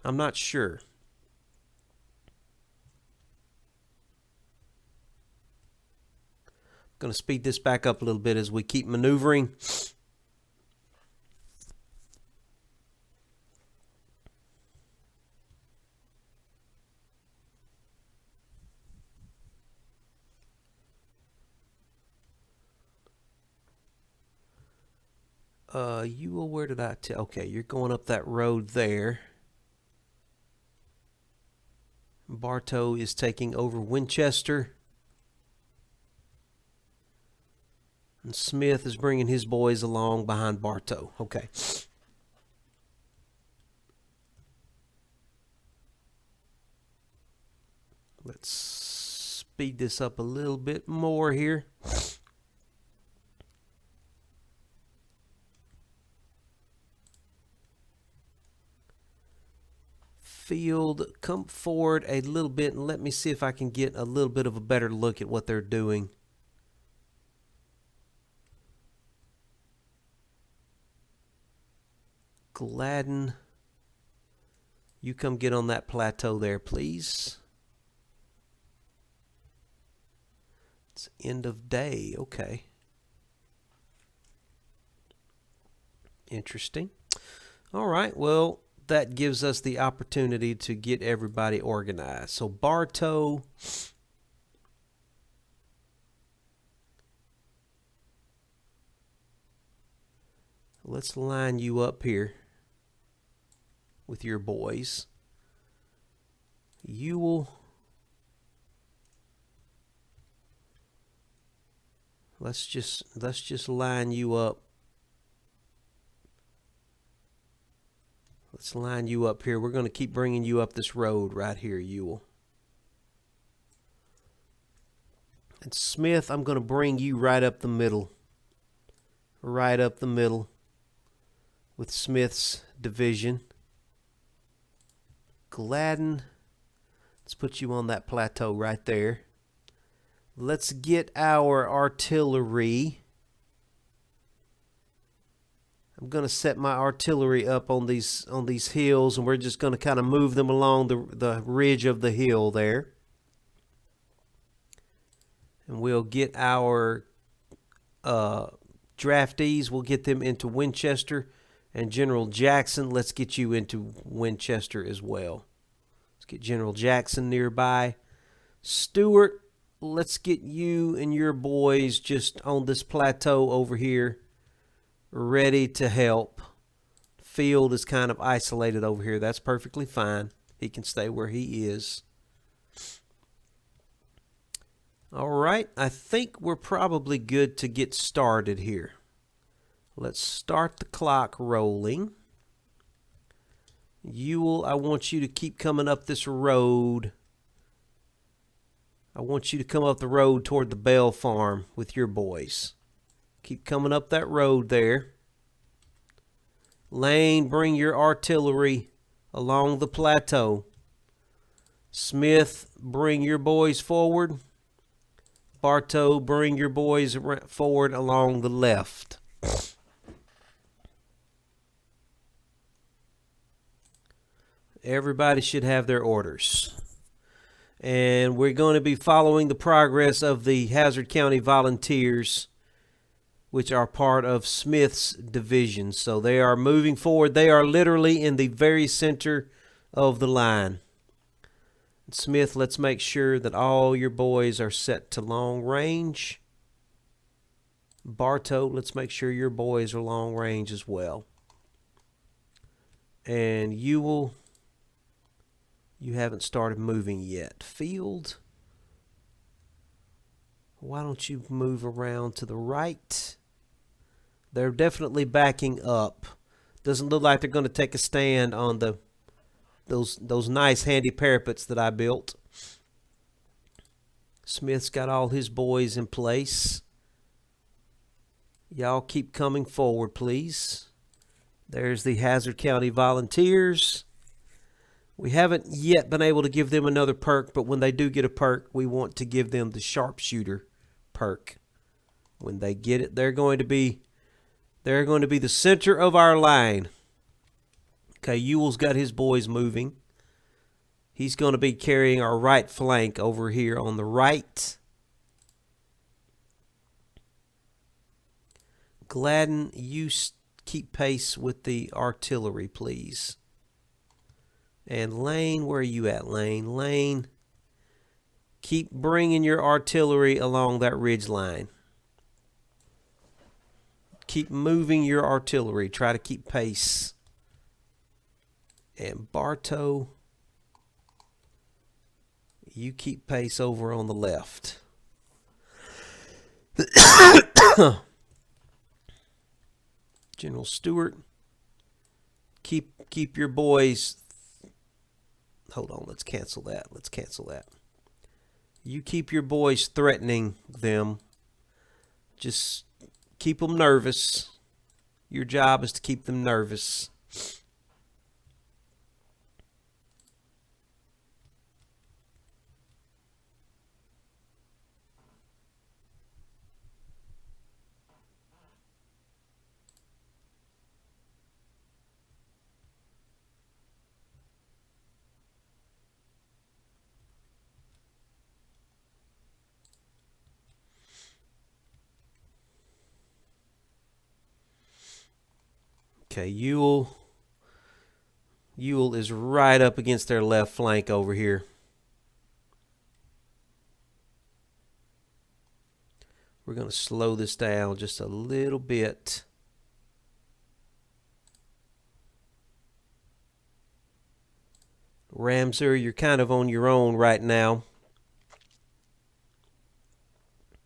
I'm not sure. I'm going to speed this back up a little bit as we keep maneuvering. Where did I tell? Okay, you're going up that road there. Bartow is taking over Winchester. And Smith is bringing his boys along behind Bartow. Okay. Let's speed this up a little bit more here. Field, come forward a little bit and let me see if I can get a little bit of a better look at what they're doing. Gladden, you come get on that plateau there, please. It's end of day. Okay. Interesting. All right, well, that gives us the opportunity to get everybody organized. So Bartow, let's line you up here with your boys. Ewell, let's just line you up. Let's line you up here. We're going to keep bringing you up this road right here, Ewell. And Smith, I'm going to bring you right up the middle. Right up the middle with Smith's division. Gladden, let's put you on that plateau right there. Let's get our artillery. I'm going to set my artillery up on these hills, and we're just going to kind of move them along the ridge of the hill there. And we'll get our draftees, we'll get them into Winchester. And General Jackson, let's get you into Winchester as well. Let's get General Jackson nearby. Stewart, let's get you and your boys just on this plateau over here, ready to help. Field is kind of isolated over here. That's perfectly fine. He can stay where he is. All right, I think we're probably good to get started here. Let's start the clock rolling. Ewell, I want you to keep coming up this road. I want you to come up the road toward the Bell Farm with your boys. Keep coming up that road there. Lane, bring your artillery along the plateau. Smith, bring your boys forward. Bartow, bring your boys forward along the left. Everybody should have their orders. And we're going to be following the progress of the Hazzard County Volunteers which are part of Smith's division. So they are moving forward. They are literally in the very center of the line. Smith, let's make sure that all your boys are set to long range. Bartow, let's make sure your boys are long range as well. And you haven't started moving yet. Field, why don't you move around to the right? They're definitely backing up. Doesn't look like they're going to take a stand on those nice handy parapets that I built. Smith's got all his boys in place. Y'all keep coming forward, please. There's the Hazzard County Volunteers. We haven't yet been able to give them another perk, but when they do get a perk, we want to give them the sharpshooter perk. When they get it, they're going to be the center of our line. Okay, Ewell's got his boys moving. He's going to be carrying our right flank over here on the right. Gladden, you keep pace with the artillery, please. And Lane, where are you at, Lane? Lane, keep bringing your artillery along that ridge line. Keep moving your artillery. Try to keep pace. And Bartow, you keep pace over on the left. General Stewart, keep your boys. Hold on, let's cancel that. Let's cancel that. You keep your boys threatening them. Just keep them nervous. Your job is to keep them nervous. Okay, Ewell is right up against their left flank over here. We're going to slow this down just a little bit. Ramser, you're kind of on your own right now.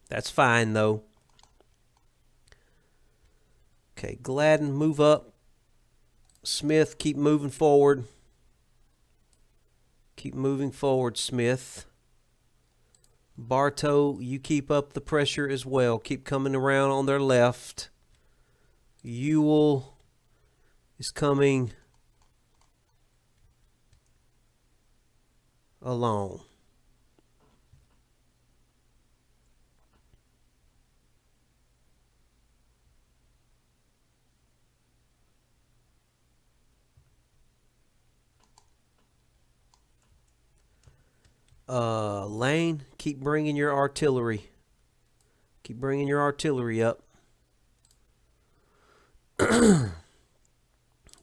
That's fine, though. Okay, Gladden, move up. Smith, keep moving forward. Keep moving forward, Smith. Bartow, you keep up the pressure as well. Keep coming around on their left. Ewell is coming along. Lane, keep bringing your artillery. Keep bringing your artillery up.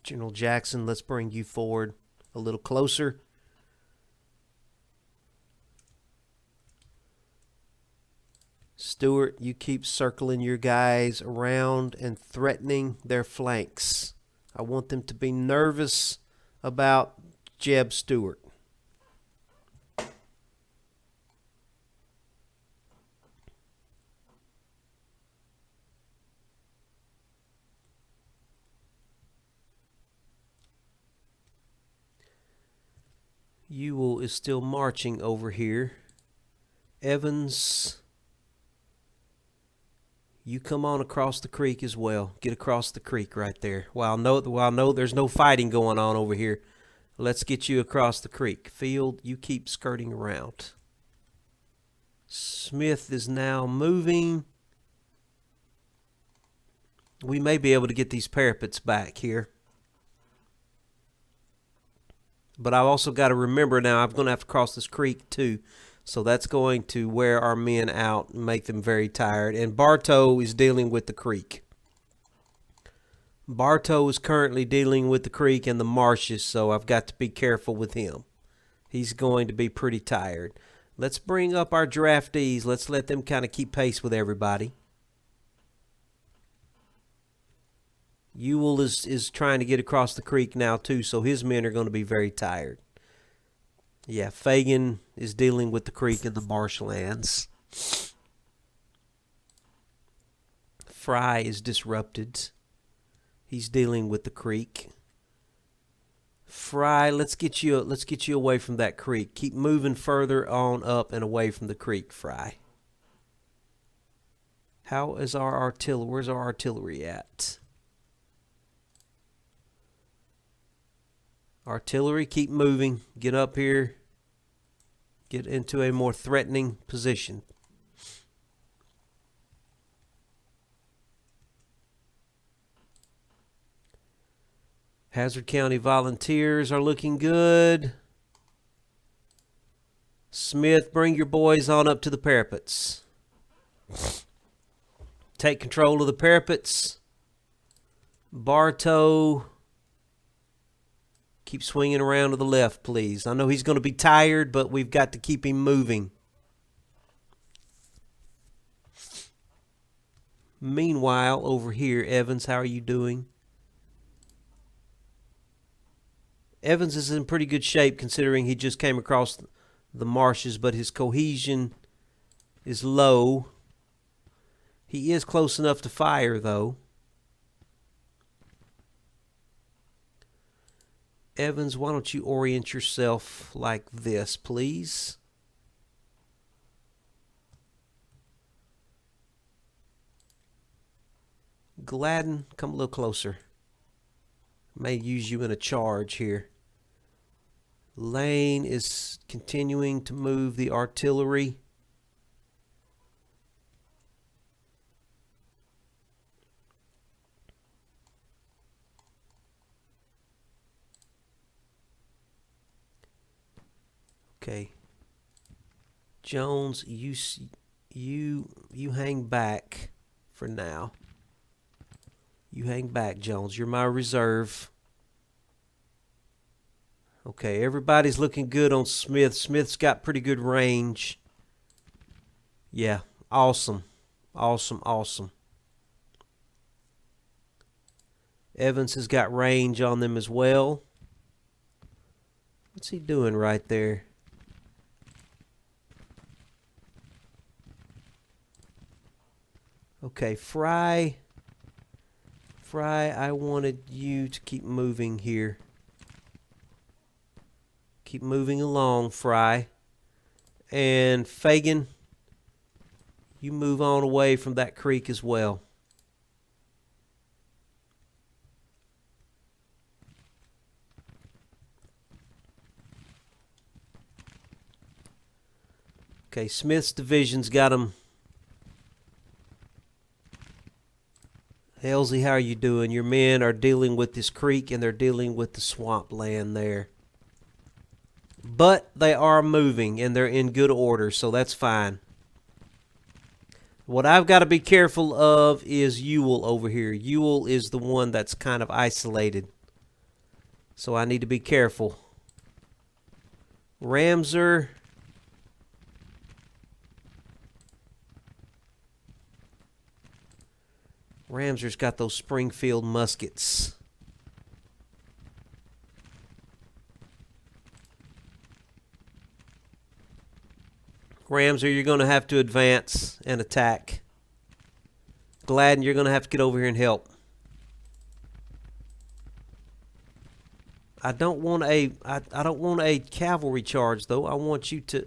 General Jackson, let's bring you forward a little closer. Stewart, you keep circling your guys around and threatening their flanks. I want them to be nervous about Jeb Stewart. Ewell is still marching over here. Evans, you come on across the creek as well. Get across the creek right there. While no there's no fighting going on over here, let's get you across the creek. Field, you keep skirting around. Smith is now moving. We may be able to get these parapets back here. But I've also got to remember now I'm going to have to cross this creek too. So that's going to wear our men out and make them very tired. And Bartow is dealing with the creek. Bartow is currently dealing with the creek and the marshes, so I've got to be careful with him. He's going to be pretty tired. Let's bring up our draftees. Let's let them kind of keep pace with everybody. Ewell is trying to get across the creek now, too, so his men are going to be very tired. Yeah, Fagan is dealing with the creek and the marshlands. Fry is disrupted. He's dealing with the creek. Fry, let's get you away from that creek. Keep moving further on up and away from the creek, Fry. How is our artillery? Where's our artillery at? Artillery, keep moving. Get up here. Get into a more threatening position. Hazzard County Volunteers are looking good. Smith, bring your boys on up to the parapets. Take control of the parapets. Bartow, keep swinging around to the left, please. I know he's going to be tired, but we've got to keep him moving. Meanwhile, over here, Evans, how are you doing? Evans is in pretty good shape considering he just came across the marshes, but his cohesion is low. He is close enough to fire, though. Evans, why don't you orient yourself like this, please? Gladden, come a little closer. May use you in a charge here. Lane is continuing to move the artillery. Okay. Jones, you hang back for now. You hang back, Jones. You're my reserve. Okay, everybody's looking good on Smith. Smith's got pretty good range. Yeah, awesome. Awesome, awesome. Evans has got range on them as well. What's he doing right there? Okay, Fry, I wanted you to keep moving here. Keep moving along, Fry. And Fagan, you move on away from that creek as well. Okay, Smith's division's got him. Halsey, how are you doing? Your men are dealing with this creek and they're dealing with the swamp land there. But they are moving and they're in good order, so that's fine. What I've got to be careful of is Ewell over here. Ewell is the one that's kind of isolated. So I need to be careful. Ramser. Ramser's got those Springfield muskets. Ramser, you're going to have to advance and attack. Gladden, you're going to have to get over here and help. I don't want a cavalry charge, though. I want you to...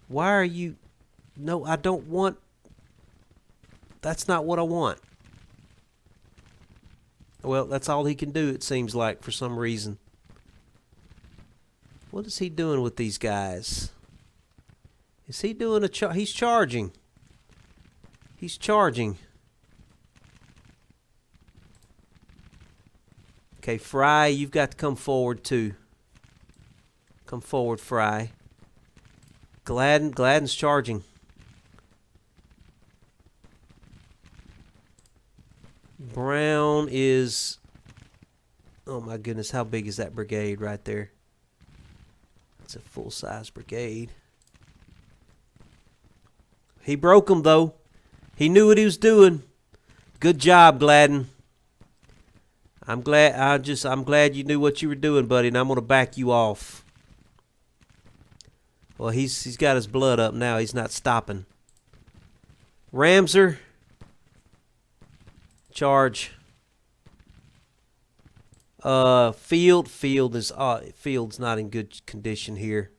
Why are you... No, I don't want... That's not what I want. Well, that's all he can do, it seems like, for some reason. What is he doing with these guys? Is he doing a he's charging. He's charging. Okay, Fry, you've got to come forward too. Come forward, Fry. Gladden's charging. Brown is... Oh my goodness, how big is that brigade right there? It's a full-size brigade. He broke them, though. He knew what he was doing. Good job, Gladden. I'm glad you knew what you were doing, buddy, and I'm going to back you off. Well, he's got his blood up now. He's not stopping. Ramser. Charge. Field's not in good condition here.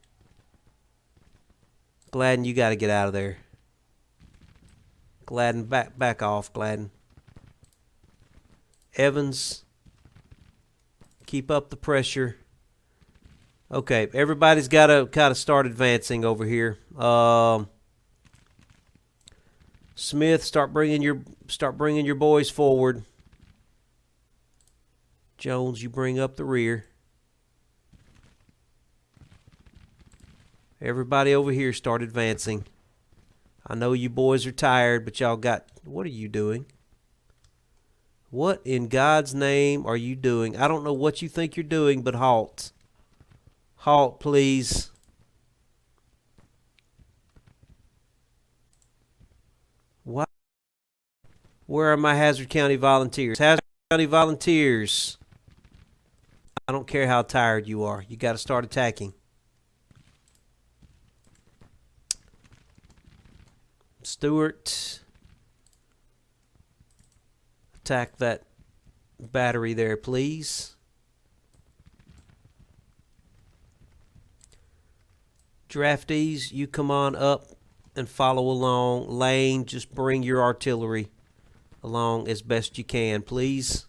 Gladden, you got to get out of there. Gladden, back off, Gladden. Evans, keep up the pressure. Okay, everybody's got to kind of start advancing over here. Smith, start bringing your boys forward. Jones, you bring up the rear. Everybody over here start advancing. I know you boys are tired, but y'all got... What are you doing? What in God's name are you doing? I don't know what you think you're doing, but halt. Halt, please. What? Where are my Hazzard County Volunteers? Hazzard County Volunteers. I don't care how tired you are. You got to start attacking. Stewart. Attack that battery there, please. Draftees, you come on up and follow along. Lane, just bring your artillery along as best you can, please.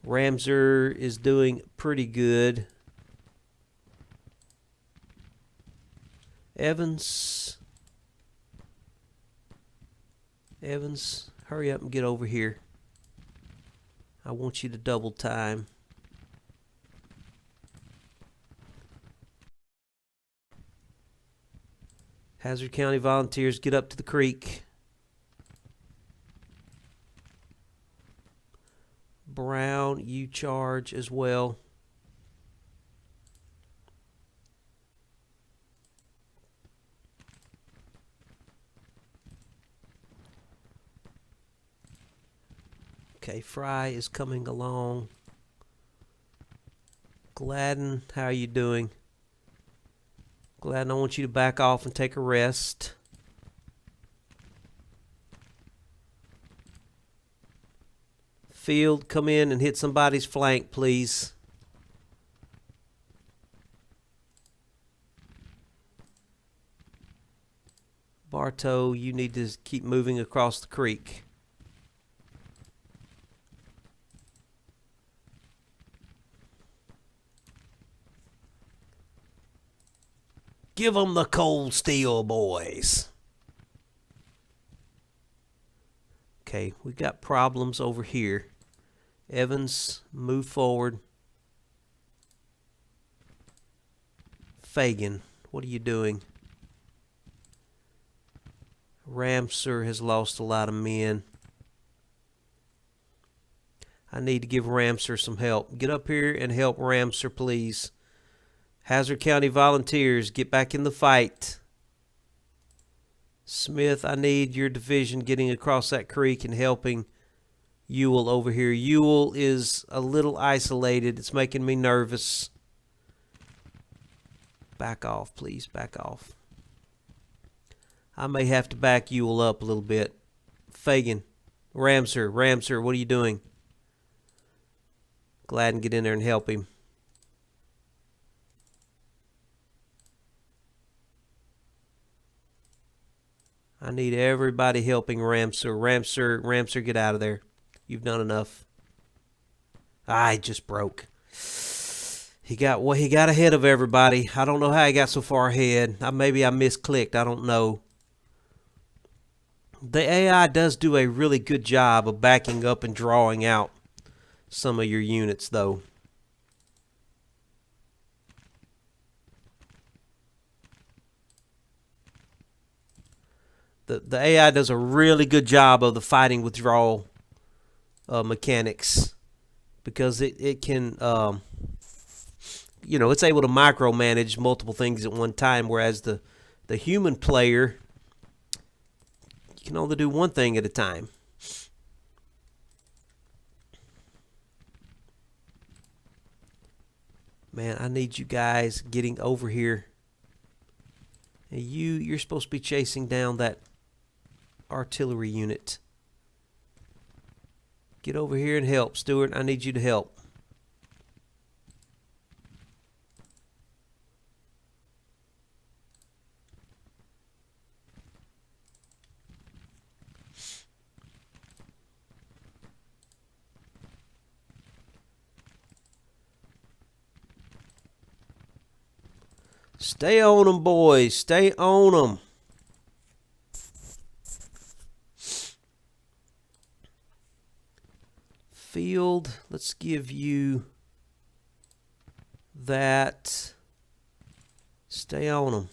Ramser is doing pretty good. Evans, hurry up and get over here. I want you to double time. Hazzard County Volunteers, get up to the creek. Brown, you charge as well. Okay, Fry is coming along. Gladden, how are you doing? Gladden, I want you to back off and take a rest. Field, come in and hit somebody's flank, please. Bartow, you need to keep moving across the creek. Give them the cold steel, boys. Okay, we got problems over here. Evans, move forward. Fagan, what are you doing? Ramser has lost a lot of men. I need to give Ramser some help. Get up here and help Ramser, please. Hazzard County Volunteers, get back in the fight. Smith, I need your division getting across that creek and helping Ewell over here. Ewell is a little isolated. It's making me nervous. Back off, please. Back off. I may have to back Ewell up a little bit. Fagan. Ramser, what are you doing? Gladden, get in there and help him. I need everybody helping Ramser. Ramser, get out of there. You've done enough. He just broke. He got ahead of everybody. I don't know how he got so far ahead. Maybe I misclicked. I don't know. The AI does do a really good job of backing up and drawing out some of your units, though. The AI does a really good job of the fighting withdrawal mechanics, because it can, it's able to micromanage multiple things at one time, whereas the human player, you can only do one thing at a time. Man, I need you guys getting over here. And you're supposed to be chasing down that artillery unit. Get over here and help, Stuart. I need you to help. Stay on them, boys. Stay on them. Field, let's give you that. Stay on them.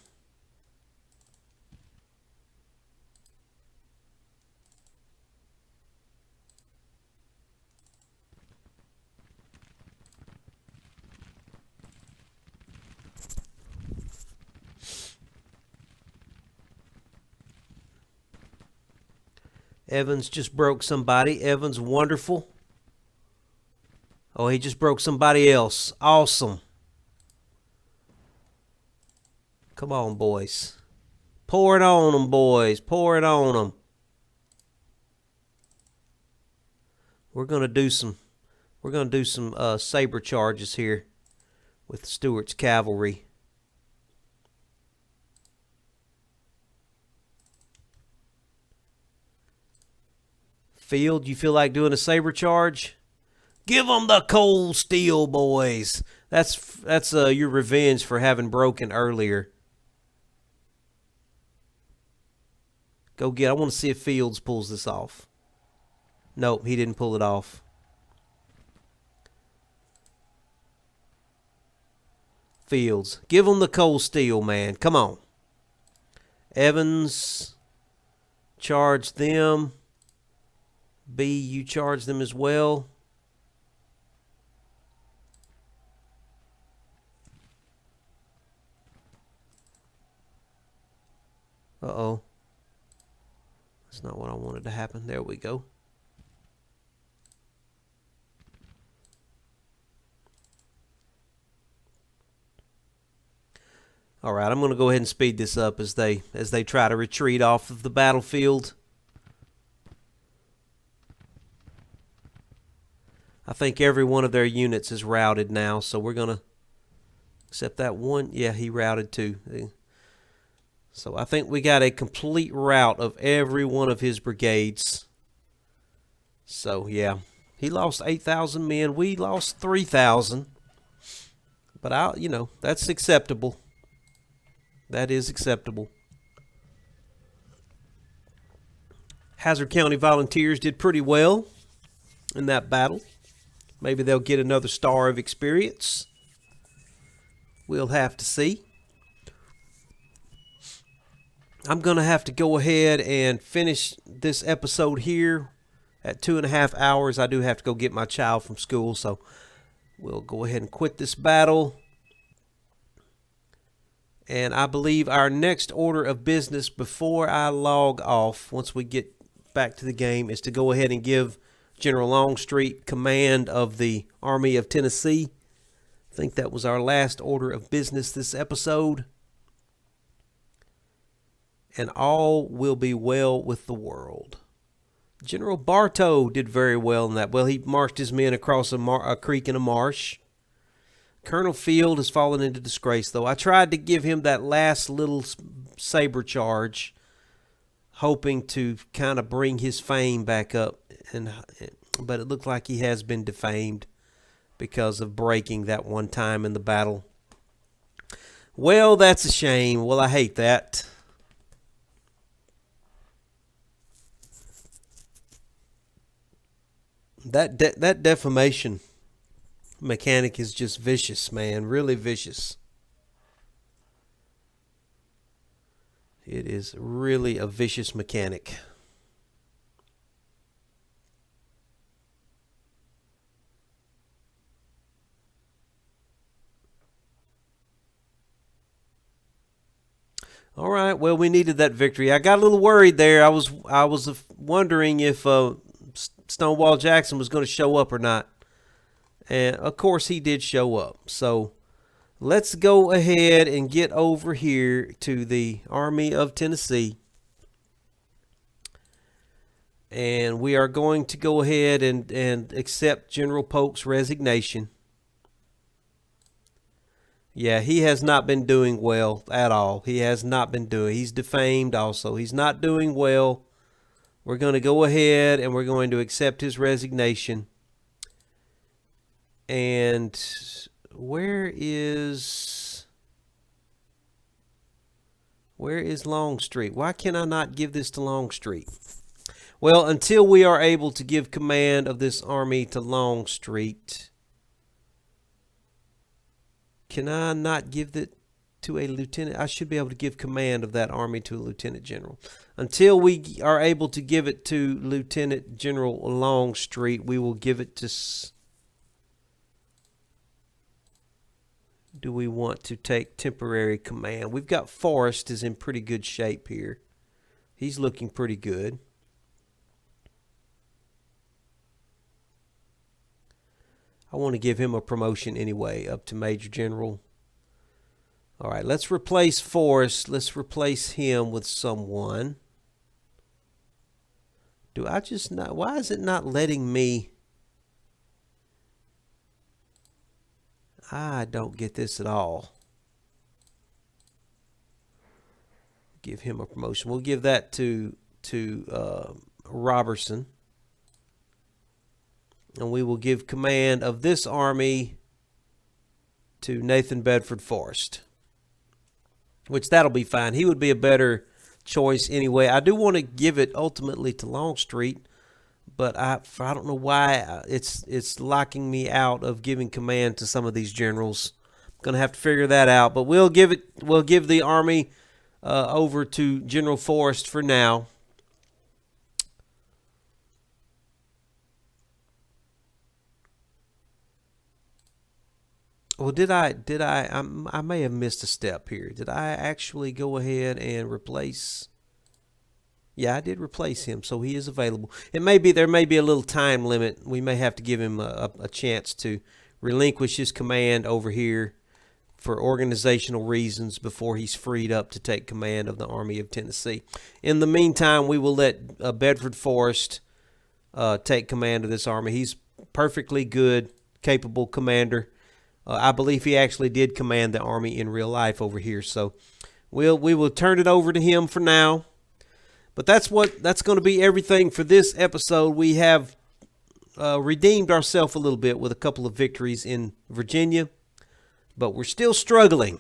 Evans just broke somebody. Evans, wonderful. Oh, he just broke somebody else. Awesome. Come on, boys. Pour it on them, boys. Pour it on them. We're gonna do some saber charges here with Stuart's cavalry. Field, you feel like doing a saber charge? Give them the cold steel, boys. That's your revenge for having broken earlier. Go get. I want to see if Fields pulls this off. Nope, he didn't pull it off. Fields, give them the cold steel, man. Come on. Evans, charge them. B, you charge them as well. Uh-oh. That's not what I wanted to happen. There we go. All right, I'm going to go ahead and speed this up as they try to retreat off of the battlefield. I think every one of their units is routed now, so we're going to, except that one. Yeah, he routed too. So I think we got a complete rout of every one of his brigades. So, yeah, he lost 8,000 men. We lost 3,000. But, that's acceptable. That is acceptable. Hazzard County Volunteers did pretty well in that battle. Maybe they'll get another star of experience. We'll have to see. I'm going to have to go ahead and finish this episode here at 2.5 hours. I do have to go get my child from school, so we'll go ahead and quit this battle. And I believe our next order of business before I log off, once we get back to the game, is to go ahead and give General Longstreet command of the Army of Tennessee. I think that was our last order of business this episode. And all will be well with the world. General Bartow did very well in that. Well, he marched his men across a creek in a marsh. Colonel Field has fallen into disgrace, though. I tried to give him that last little saber charge, hoping to kind of bring his fame back up, but it looked like he has been defamed because of breaking that one time in the battle. Well, that's a shame. Well, I hate that. That defamation mechanic is just vicious, man. Really vicious. It is really a vicious mechanic. All right. Well, we needed that victory. I got a little worried there. I was wondering if Stonewall Jackson was going to show up or not, and of course he did show up. So let's go ahead and get over here to the Army of Tennessee, and we are going to go ahead and accept General Polk's resignation. Yeah, he has not been doing well at all. He has not been doing. He's defamed also. He's not doing well. We're going to go ahead and we're going to accept his resignation. And where is Longstreet? Why can I not give this to Longstreet? Well, until we are able to give command of this army to Longstreet, can I not give it to a lieutenant? I should be able to give command of that army to a lieutenant general. Until we are able to give it to Lieutenant General Longstreet, we will give it to... Do we want to take temporary command? We've got Forrest is in pretty good shape here. He's looking pretty good. I want to give him a promotion anyway, up to Major General. All right, let's replace Forrest. Let's replace him with someone. Do I just not... Why is it not letting me... I don't get this at all. Give him a promotion. We'll give that to Robertson. And we will give command of this army to Nathan Bedford Forrest. Which that'll be fine. He would be a better choice anyway. I do want to give it ultimately to Longstreet, but I don't know why it's locking me out of giving command to some of these generals. I'm going to have to figure that out, but we'll give the army over to General Forrest for now. Well, I may have missed a step here. Did I actually go ahead and replace? Yeah, I did replace him, so he is available. There may be a little time limit. We may have to give him a chance to relinquish his command over here for organizational reasons before he's freed up to take command of the Army of Tennessee. In the meantime, we will let Bedford Forrest take command of this army. He's perfectly good, capable commander. I believe he actually did command the army in real life over here. So we will turn it over to him for now. But that's going to be everything for this episode. We have redeemed ourselves a little bit with a couple of victories in Virginia, but we're still struggling.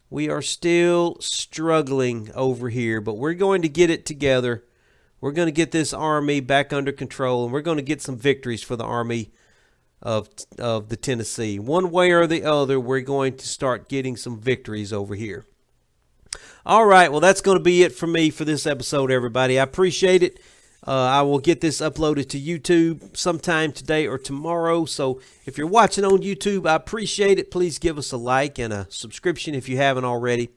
We are still struggling over here, but we're going to get it together. We're going to get this army back under control, and we're going to get some victories for the army of the Tennessee. One way or the other, we're going to start getting some victories over here. All right, well, that's going to be it for me for this episode, everybody. I appreciate it. I will get this uploaded to YouTube sometime today or tomorrow. So if you're watching on YouTube, I appreciate it. Please give us a like and a subscription if you haven't already.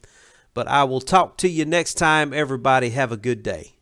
But I will talk to you next time, everybody. Have a good day.